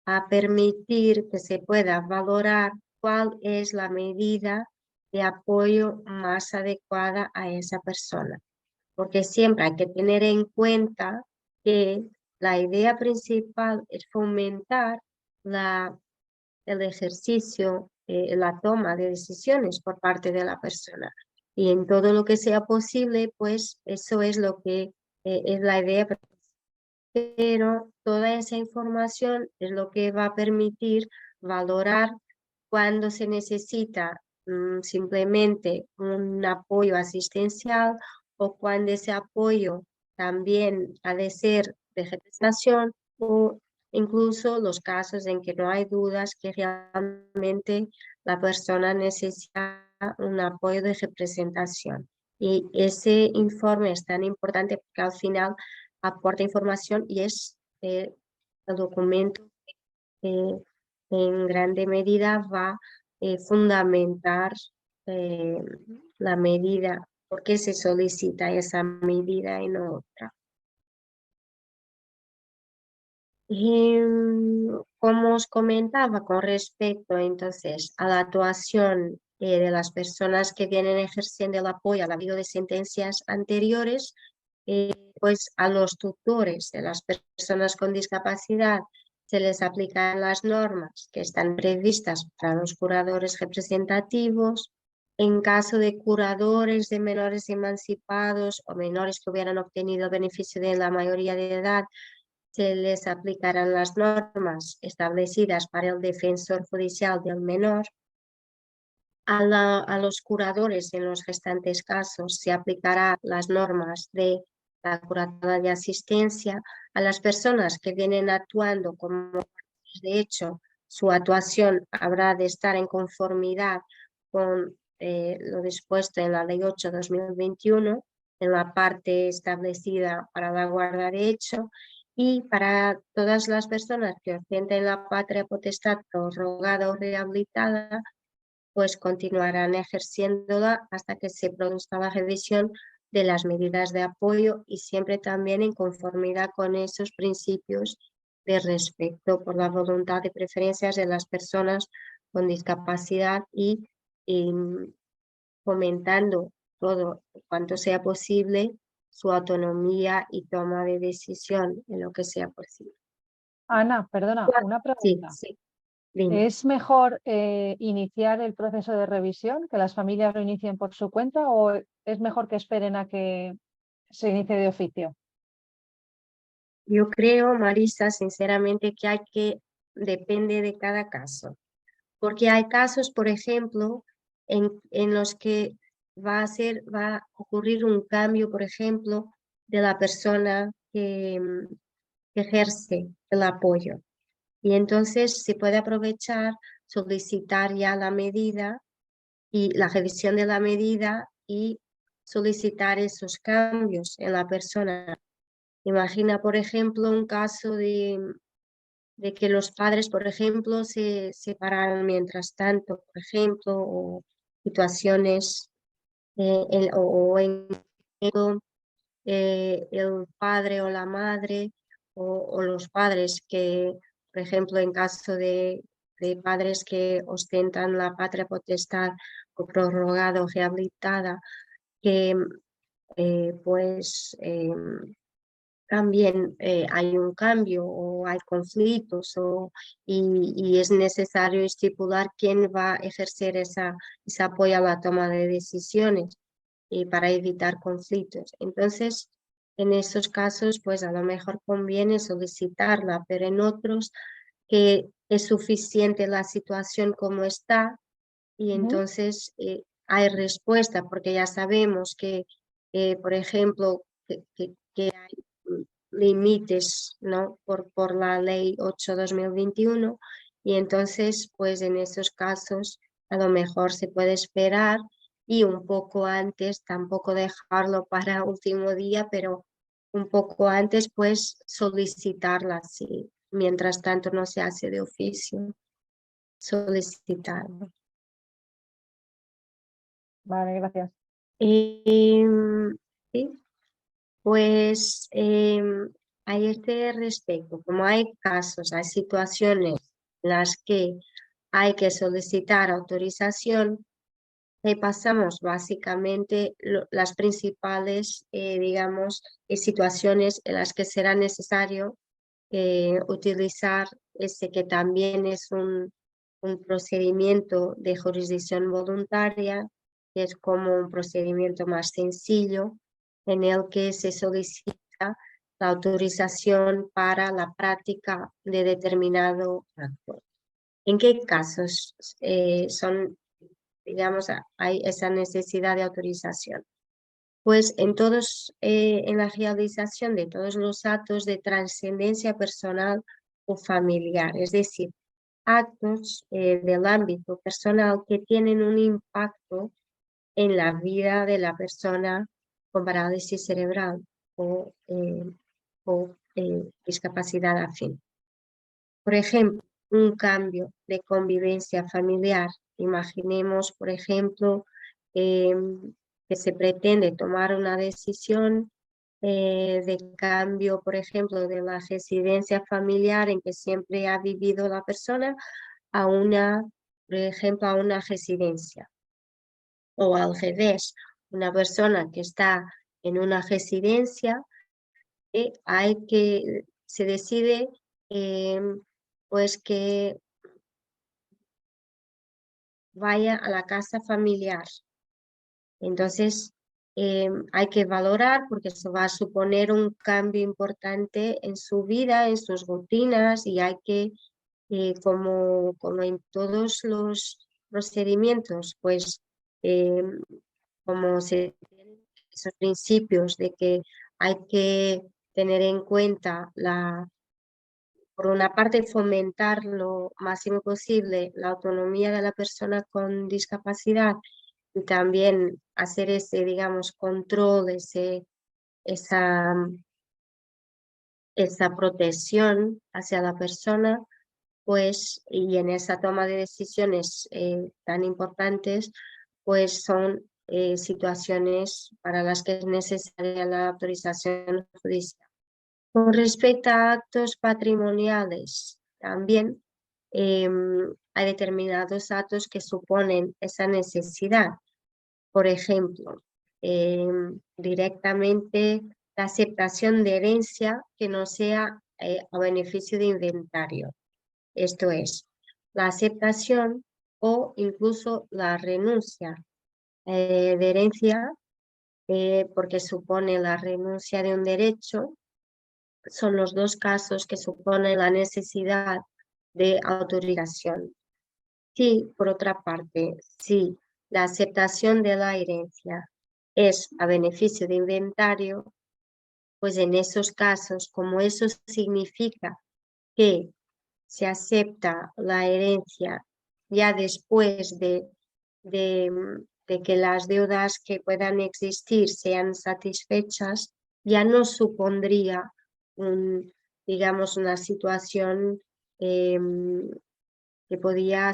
a permitir que se pueda valorar cuál es la medida de apoyo más adecuada a esa persona. Porque siempre hay que tener en cuenta que la idea principal es fomentar el ejercicio, la toma de decisiones por parte de la persona. Y en todo lo que sea posible, pues eso es lo que es la idea, pero toda esa información es lo que va a permitir valorar cuando se necesita simplemente un apoyo asistencial o cuando ese apoyo también ha de ser de representación o incluso los casos en que no hay dudas que realmente la persona necesita un apoyo de representación. Y ese informe es tan importante porque al final aporta información y es el documento que en grande medida va a fundamentar la medida, por qué se solicita esa medida y no otra. Como os comentaba con respecto entonces a la actuación de las personas que vienen ejerciendo el apoyo al habido de sentencias anteriores, pues a los tutores de las personas con discapacidad se les aplican las normas que están previstas para los curadores representativos. En caso de curadores de menores emancipados o menores que hubieran obtenido beneficio de la mayoría de edad, se les aplicarán las normas establecidas para el defensor judicial del menor. A los curadores en los restantes casos se aplicará las normas de la curaduría de asistencia. A las personas que vienen actuando como de hecho, su actuación habrá de estar en conformidad con lo dispuesto en la Ley 8/2021, en la parte establecida para la guarda de hecho, y para todas las personas que ostenten la patria potestad prorrogada o rehabilitada, pues continuarán ejerciéndola hasta que se produzca la revisión de las medidas de apoyo y siempre también en conformidad con esos principios de respeto por la voluntad y preferencias de las personas con discapacidad y fomentando todo cuanto sea posible su autonomía y toma de decisión en lo que sea posible. Ana, perdona, una Sí, pregunta. sí, dime. ¿Es mejor iniciar el proceso de revisión, que las familias lo inicien por su cuenta, o es mejor que esperen a que se inicie de oficio? Yo creo, Marisa, sinceramente depende de cada caso, porque hay casos, por ejemplo, en los que va a ocurrir un cambio, por ejemplo, de la persona que ejerce el apoyo. Y entonces se puede aprovechar, solicitar ya la medida y la revisión de la medida y solicitar esos cambios en la persona. Imagina, por ejemplo, un caso de que los padres, por ejemplo, se separaran mientras tanto, por ejemplo, o situaciones o en el padre o la madre o los padres que, por ejemplo, en caso de padres que ostentan la patria potestad o prorrogada o rehabilitada, que pues también hay un cambio o hay conflictos y es necesario estipular quién va a ejercer ese apoyo a la toma de decisiones para evitar conflictos. Entonces, en esos casos, pues a lo mejor conviene solicitarla, pero en otros que es suficiente la situación como está y Ujú. entonces hay respuesta, porque ya sabemos que, por ejemplo, que hay límites, ¿no? Por la ley 8/2021 y entonces, pues en esos casos a lo mejor se puede esperar y un poco antes, tampoco dejarlo para último día, pero un poco antes, pues solicitarla, si mientras tanto no se hace de oficio, solicitarlo. Vale, gracias. Sí, pues a este respecto, como hay casos, hay situaciones en las que hay que solicitar autorización, pasamos básicamente las principales, digamos, situaciones en las que será necesario utilizar ese que también es un procedimiento de jurisdicción voluntaria, que es como un procedimiento más sencillo en el que se solicita la autorización para la práctica de determinado acto. ¿En qué casos digamos, hay esa necesidad de autorización? Pues en la realización de todos los actos de trascendencia personal o familiar, es decir, actos del ámbito personal que tienen un impacto en la vida de la persona con parálisis cerebral o discapacidad afín. Por ejemplo, un cambio de convivencia familiar. Imaginemos, por ejemplo, que se pretende tomar una decisión de cambio, por ejemplo, de la residencia familiar en que siempre ha vivido la persona a una, por ejemplo, a una residencia. O al revés, una persona que está en una residencia, se decide pues que vaya a la casa familiar. Entonces, hay que valorar porque eso va a suponer un cambio importante en su vida, en sus rutinas, y hay que, como en todos los procedimientos, pues como se tienen esos principios de que hay que tener en cuenta por una parte, fomentar lo máximo posible la autonomía de la persona con discapacidad y también hacer ese, digamos, control, esa protección hacia la persona, pues, y en esa toma de decisiones tan importantes, pues son situaciones para las que es necesaria la autorización judicial. Con respecto a actos patrimoniales, también hay determinados actos que suponen esa necesidad. Por ejemplo, directamente la aceptación de herencia que no sea a beneficio de inventario. Esto es, la aceptación o incluso la renuncia de herencia, porque supone la renuncia de un derecho. Son los dos casos que suponen la necesidad de autorización. Sí, por otra parte, si la aceptación de la herencia es a beneficio de inventario, pues en esos casos, como eso significa que se acepta la herencia ya después de que las deudas que puedan existir sean satisfechas, ya no supondría digamos, una situación que podía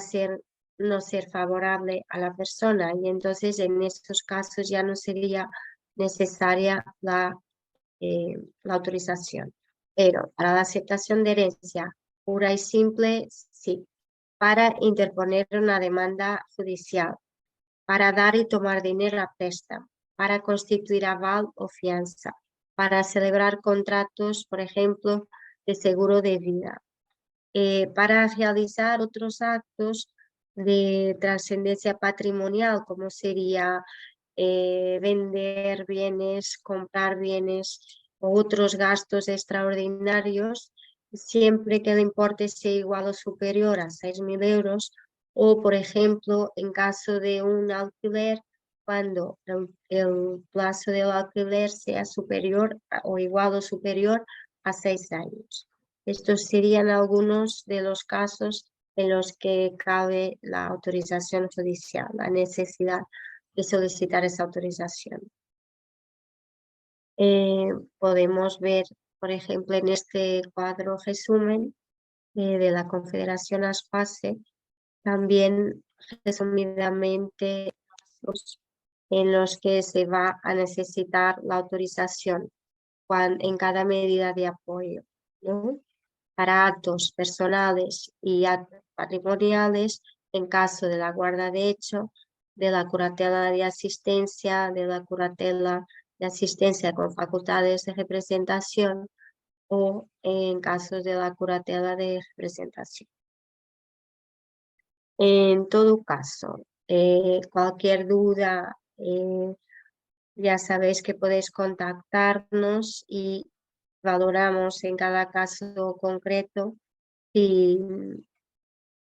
no ser favorable a la persona, y entonces en estos casos ya no sería necesaria la autorización. Pero para la aceptación de herencia pura y simple, sí. Para interponer una demanda judicial, para dar y tomar dinero a préstamo, para constituir aval o fianza, para celebrar contratos, por ejemplo, de seguro de vida, para realizar otros actos de trascendencia patrimonial, como sería vender bienes, comprar bienes o otros gastos extraordinarios, siempre que el importe sea igual o superior a 6.000 euros, o por ejemplo, en caso de un alquiler, cuando el plazo del alquiler sea superior o igual o superior a 6 años. Estos serían algunos de los casos en los que cabe la autorización judicial, la necesidad de solicitar esa autorización. Podemos ver, por ejemplo, en este cuadro resumen de la Confederación ASPASE, también resumidamente en los que se va a necesitar la autorización en cada medida de apoyo, ¿no? Para actos personales y actos patrimoniales, en caso de la guarda de hecho, de la curatela de asistencia, de la curatela de asistencia con facultades de representación o en casos de la curatela de representación. En todo caso, cualquier duda, ya sabéis que podéis contactarnos y valoramos en cada caso concreto y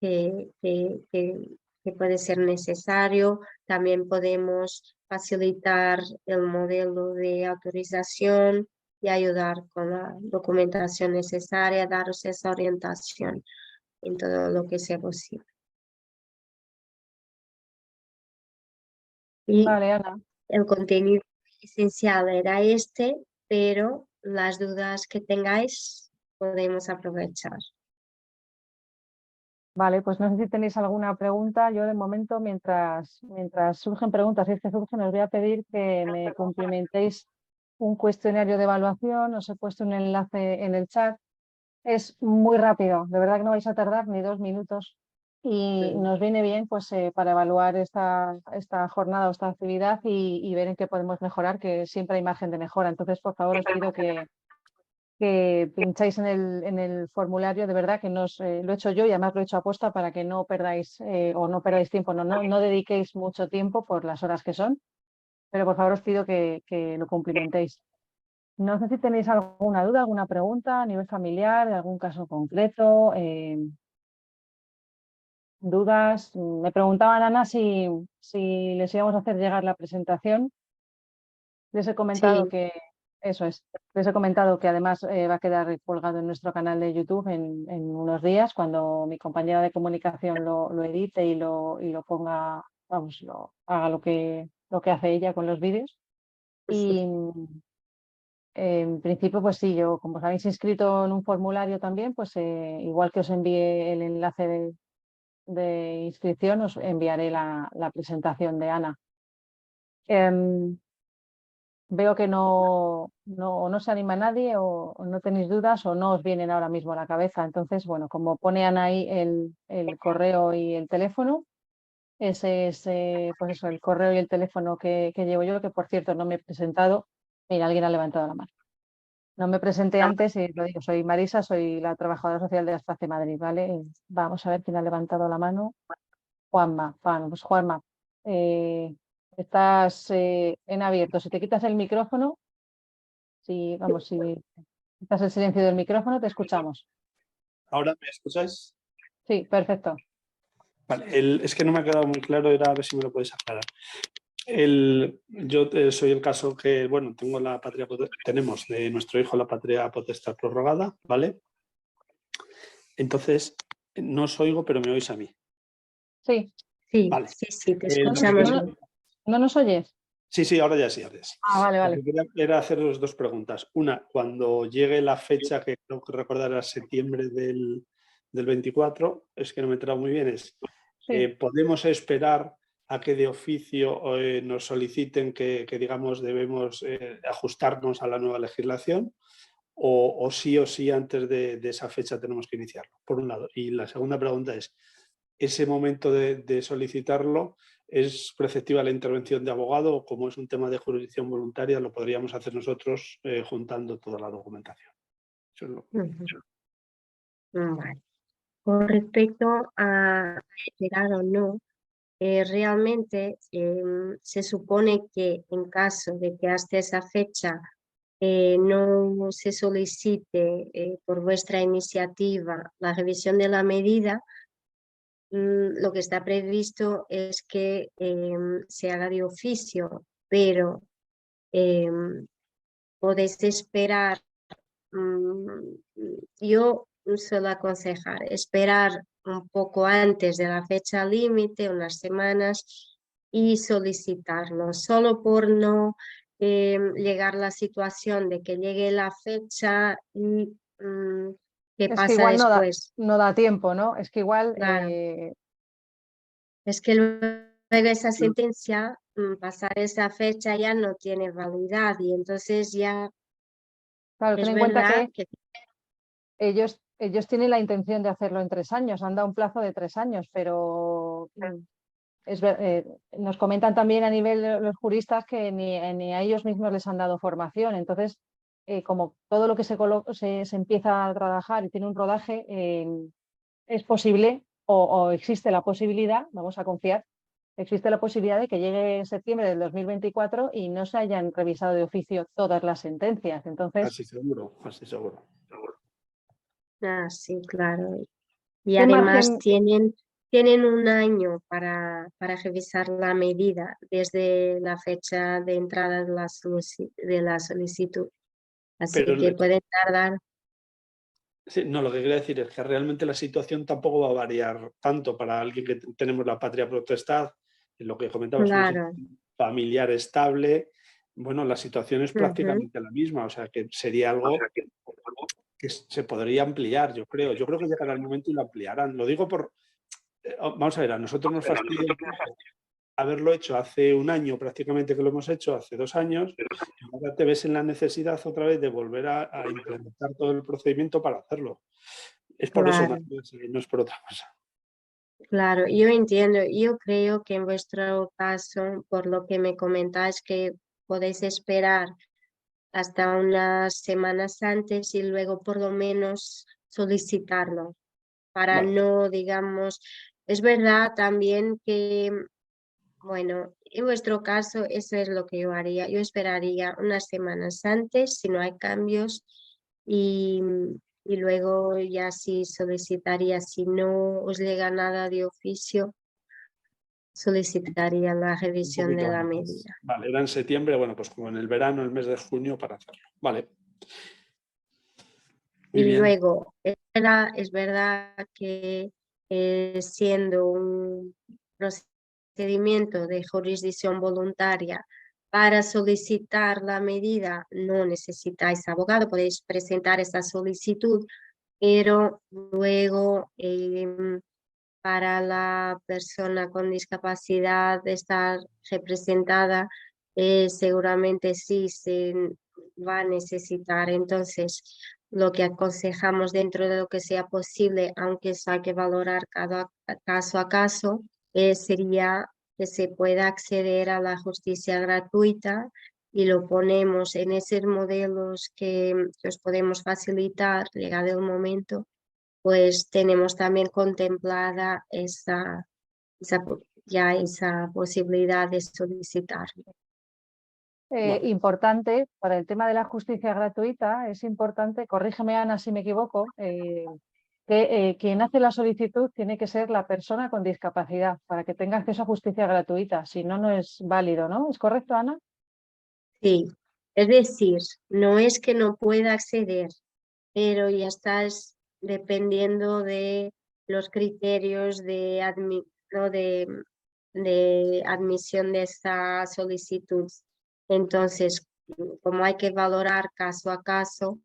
que puede ser necesario. También podemos facilitar el modelo de autorización y ayudar con la documentación necesaria, daros esa orientación en todo lo que sea posible. Y Vale, Ana. el contenido esencial era este, pero las dudas que tengáis podemos aprovechar. Vale, pues no sé si tenéis alguna pregunta. Yo de momento, mientras surgen preguntas, si es que surgen, os voy a pedir que me cumplimentéis un cuestionario de evaluación. Os he puesto un enlace en el chat. Es muy rápido, de verdad que no vais a tardar ni 2 minutos y nos viene bien pues para evaluar esta jornada o esta actividad y ver en qué podemos mejorar, que siempre hay margen de mejora. Entonces, por favor, os pido que pincháis en el formulario, de verdad que lo he hecho yo y además lo he hecho a posta para que no perdáis o no perdáis tiempo, no dediquéis mucho tiempo por las horas que son, pero por favor os pido que lo cumplimentéis. No sé si tenéis alguna duda, alguna pregunta a nivel familiar, de algún caso concreto, dudas. Me preguntaban, Ana, si les íbamos a hacer llegar la presentación. Les he comentado Sí, que, eso es, les he comentado que además va a quedar colgado en nuestro canal de YouTube en unos días, cuando mi compañera de comunicación lo edite y lo ponga, vamos, haga lo que hace ella con los vídeos. Y en principio, pues sí, yo, como os habéis inscrito en un formulario también, pues igual que os envié el enlace de inscripción, os enviaré la presentación de Ana. Em, Veo que no se anima nadie o no tenéis dudas o no os vienen ahora mismo a la cabeza. Entonces, bueno, como pone Ana ahí el correo y el teléfono, ese es pues eso, el correo y el teléfono que llevo yo, que por cierto no me he presentado. Mira, alguien ha levantado la mano. No me presenté antes y lo digo, soy Marisa, soy la trabajadora social de Aspace Madrid, ¿vale? Vamos a ver quién ha levantado la mano. Juanma, bueno, pues Juanma, eh, estás en abierto. Si te quitas el micrófono, si quitas el silencio del micrófono, te escuchamos. ¿Ahora me escucháis? Sí, perfecto. Vale, es que no me ha quedado muy claro, era a ver si me lo podéis aclarar. Yo soy el caso que, bueno, tenemos de nuestro hijo la patria potestad prorrogada, ¿vale? Entonces, no os oigo, pero me oís a mí. Sí, Vale. sí, te Lo que escuchamos quería- bien. ¿no nos oyes? Sí, ahora ya sí, ahora ya sí. Ah, vale, Lo vale. que quería era haceros dos preguntas. Una, cuando llegue la fecha, que creo que recordar era septiembre del 24, es que no me he enterado muy bien, Sí. ¿podemos esperar a que de oficio nos soliciten que, digamos, debemos ajustarnos a la nueva legislación? O sí antes de esa fecha tenemos que iniciarlo, por un lado. Y la segunda pregunta es, ¿ese momento de solicitarlo es preceptiva la intervención de abogado o como es un tema de jurisdicción voluntaria lo podríamos hacer nosotros juntando toda la documentación? Eso es lo que... Ujú. Vale. Con respecto a esperar o no, realmente se supone que en caso de que hasta esa fecha no se solicite por vuestra iniciativa la revisión de la medida, lo que está previsto es que se haga de oficio, pero podéis esperar. Yo suelo aconsejar esperar un poco antes de la fecha límite, unas semanas, y solicitarlo, solo por no llegar a la situación de que llegue la fecha y ¿qué Es que pasa igual después? no da tiempo, ¿no? Es que igual, Claro, es que luego esa sentencia, pasar esa fecha ya no tiene validad y entonces ya claro, ten es en cuenta verdad que que... ellos tienen la intención de hacerlo en 3 años, han dado un plazo de 3 años, pero nos comentan también a nivel de los juristas que ni a ellos mismos les han dado formación. Entonces, como todo lo que se empieza a trabajar y tiene un rodaje, es posible o existe la posibilidad, vamos a confiar, existe la posibilidad de que llegue septiembre del 2024 y no se hayan revisado de oficio todas las sentencias. Entonces, Así seguro, así seguro. Ah, sí, claro. Y ¿qué además margen? tienen un año para revisar la medida desde la fecha de entrada de de la solicitud. Así Pero que pueden tardar. sí, no, lo que quería decir es que realmente la situación tampoco va a variar tanto para alguien que tenemos la patria potestad, en lo que comentabas, una Claro. situación familiar estable. Bueno, la situación es Ujú. prácticamente la misma, o sea que sería algo que se podría ampliar, yo creo. Yo creo que llegará el momento y lo ampliarán. Lo digo por... vamos a ver, a nosotros nos fastidia un poco haberlo hecho hace un año, prácticamente que lo hemos hecho, hace 2 años, y ahora te ves en la necesidad otra vez de volver a implementar todo el procedimiento para hacerlo. Es por eso, Claro, no es por otra cosa. claro, yo entiendo. Yo creo que en vuestro caso, por lo que me comentáis, que podéis esperar hasta unas semanas antes y luego por lo menos solicitarlo para Vale. no, digamos, es verdad también que, bueno, en vuestro caso eso es lo que yo haría. Yo esperaría unas semanas antes si no hay cambios y, y luego ya sí solicitaría, si no os llega nada de oficio, solicitaría la Un revisión de poquito la antes. medida. Vale, era en septiembre, bueno, pues como en el verano, el mes de junio, para hacerlo. Vale. Muy Y bien. luego, es verdad que siendo un procedimiento de jurisdicción voluntaria, para solicitar la medida no necesitáis abogado, podéis presentar esa solicitud, pero luego para la persona con discapacidad estar representada, seguramente sí se va a necesitar. Entonces, lo que aconsejamos dentro de lo que sea posible, aunque eso hay que valorar cada caso a caso, sería que se pueda acceder a la justicia gratuita y lo ponemos en esos modelos que os podemos facilitar, llegado el momento, pues tenemos también contemplada esa posibilidad de solicitarlo. Vale. Importante, para el tema de la justicia gratuita, es importante, corrígeme Ana si me equivoco, que quien hace la solicitud tiene que ser la persona con discapacidad para que tenga acceso a justicia gratuita, si no, no es válido, ¿no? ¿Es correcto, Ana? Sí, es decir, no es que no pueda acceder, pero ya estás dependiendo de los criterios ¿no? de admisión de esta solicitud. Entonces, como hay que valorar caso a caso,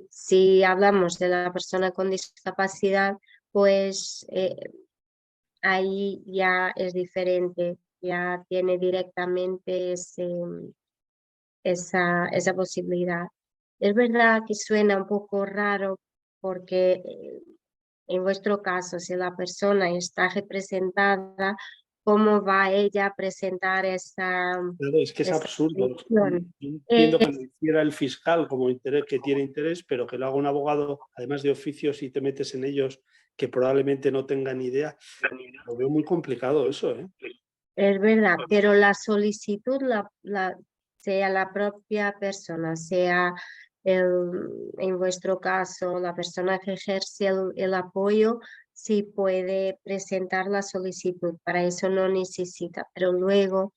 si hablamos de la persona con discapacidad, pues ahí ya es diferente, ya tiene directamente esa posibilidad. Es verdad que suena un poco raro porque en vuestro caso, si la persona está representada, ¿cómo va ella a presentar Claro, es que es esa absurdo. Yo petición? entiendo que lo hiciera el fiscal como interés, que tiene interés, pero que lo haga un abogado, además de oficios, y te metes en ellos que probablemente no tengan idea. Lo veo muy complicado eso, ¿eh? Es verdad, pero la solicitud, sea la propia persona, sea en vuestro caso la persona que ejerce el apoyo, sí puede presentar la solicitud, para eso no necesita, pero luego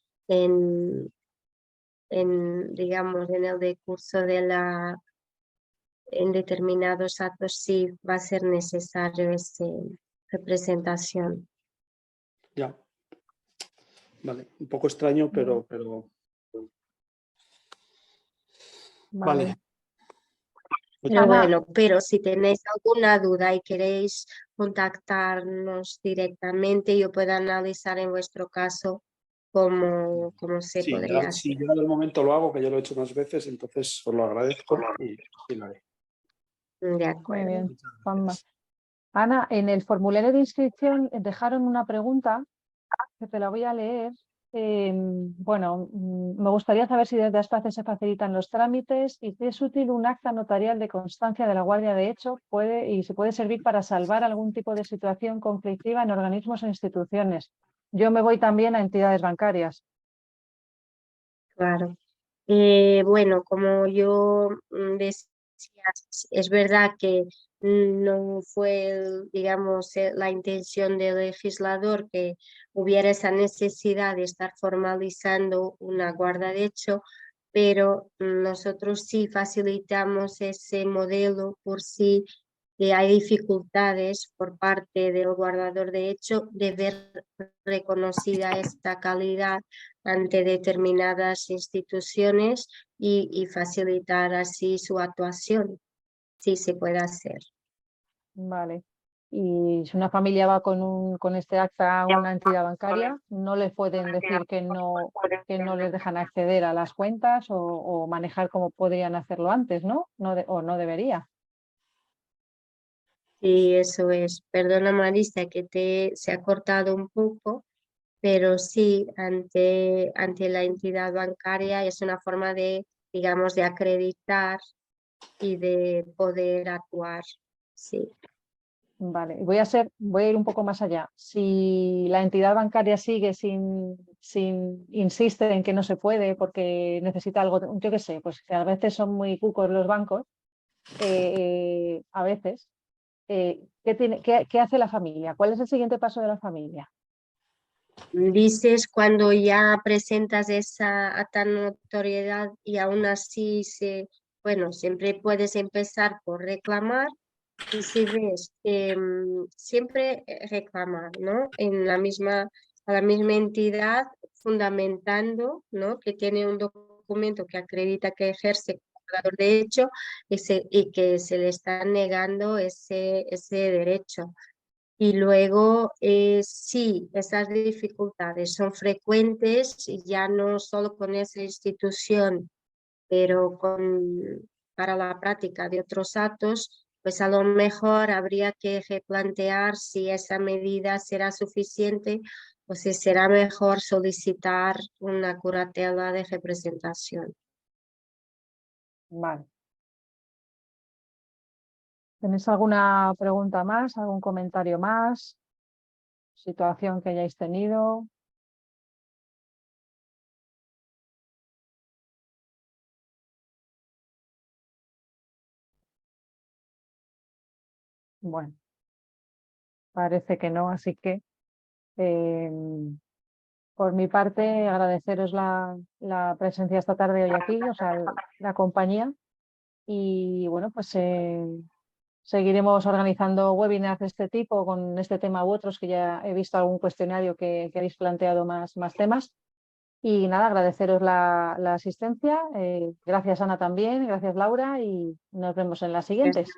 digamos, en el decurso en determinados actos sí va a ser necesario esa representación. Ya. Vale, un poco extraño, pero vale. Vale. Pero Ana, bueno, pero si tenéis alguna duda y queréis contactarnos directamente, yo puedo analizar en vuestro caso cómo se Sí, podría si hacer. llegado el momento lo hago, que yo lo he hecho más veces, entonces os lo agradezco y lo haré. De muy acuerdo. bien, Juanma. Ana, en el formulario de inscripción dejaron una pregunta que te la voy a leer. Bueno, me gustaría saber si desde Aspace se facilitan los trámites y si es útil un acta notarial de constancia de la guardia de hecho y si puede servir para salvar algún tipo de situación conflictiva en organismos o instituciones. Yo me voy también a entidades bancarias. Claro. Bueno, como yo decía, es verdad que no fue, digamos, la intención del legislador que hubiera esa necesidad de estar formalizando una guarda de hecho, pero nosotros sí facilitamos ese modelo por si hay dificultades por parte del guardador de hecho de ver reconocida esta calidad ante determinadas instituciones y facilitar así su actuación. sí se puede hacer. Vale. Y si una familia va con este acta a una entidad bancaria, ¿no les pueden decir que no les dejan acceder a las cuentas o manejar como podrían hacerlo antes, ¿no? O no debería. Sí, eso es. Perdona, Marisa, que se ha cortado un poco, pero sí, ante la entidad bancaria es una forma de, digamos, de acreditar y de poder actuar. Sí. Vale, voy a ir un poco más allá. Si la entidad bancaria sigue insiste en que no se puede porque necesita algo, yo qué sé, pues que a veces son muy cucos los bancos, a veces, ¿qué hace la familia? ¿Cuál es el siguiente paso de la familia? Dices cuando ya presentas esa alta notoriedad y aún así bueno, siempre puedes empezar por reclamar y si ves siempre reclamar, ¿no? A la misma entidad fundamentando, ¿no? Que tiene un documento que acredita que ejerce como jugador de hecho y que se le está negando ese derecho. Y luego, sí, esas dificultades son frecuentes, y ya no solo con esa institución, pero para la práctica de otros actos, pues a lo mejor habría que replantear si esa medida será suficiente o si será mejor solicitar una curatela de representación. Vale. ¿Tenéis alguna pregunta más, algún comentario más? ¿Situación que hayáis tenido? Bueno, parece que no, así que eh, por mi parte agradeceros la presencia esta tarde hoy aquí, o sea, la compañía. Y bueno, pues seguiremos organizando webinars de este tipo con este tema u otros, que ya he visto algún cuestionario que habéis planteado más temas. Y nada, agradeceros la asistencia. Gracias, Ana, también. Gracias, Laura. Y nos vemos en las siguientes.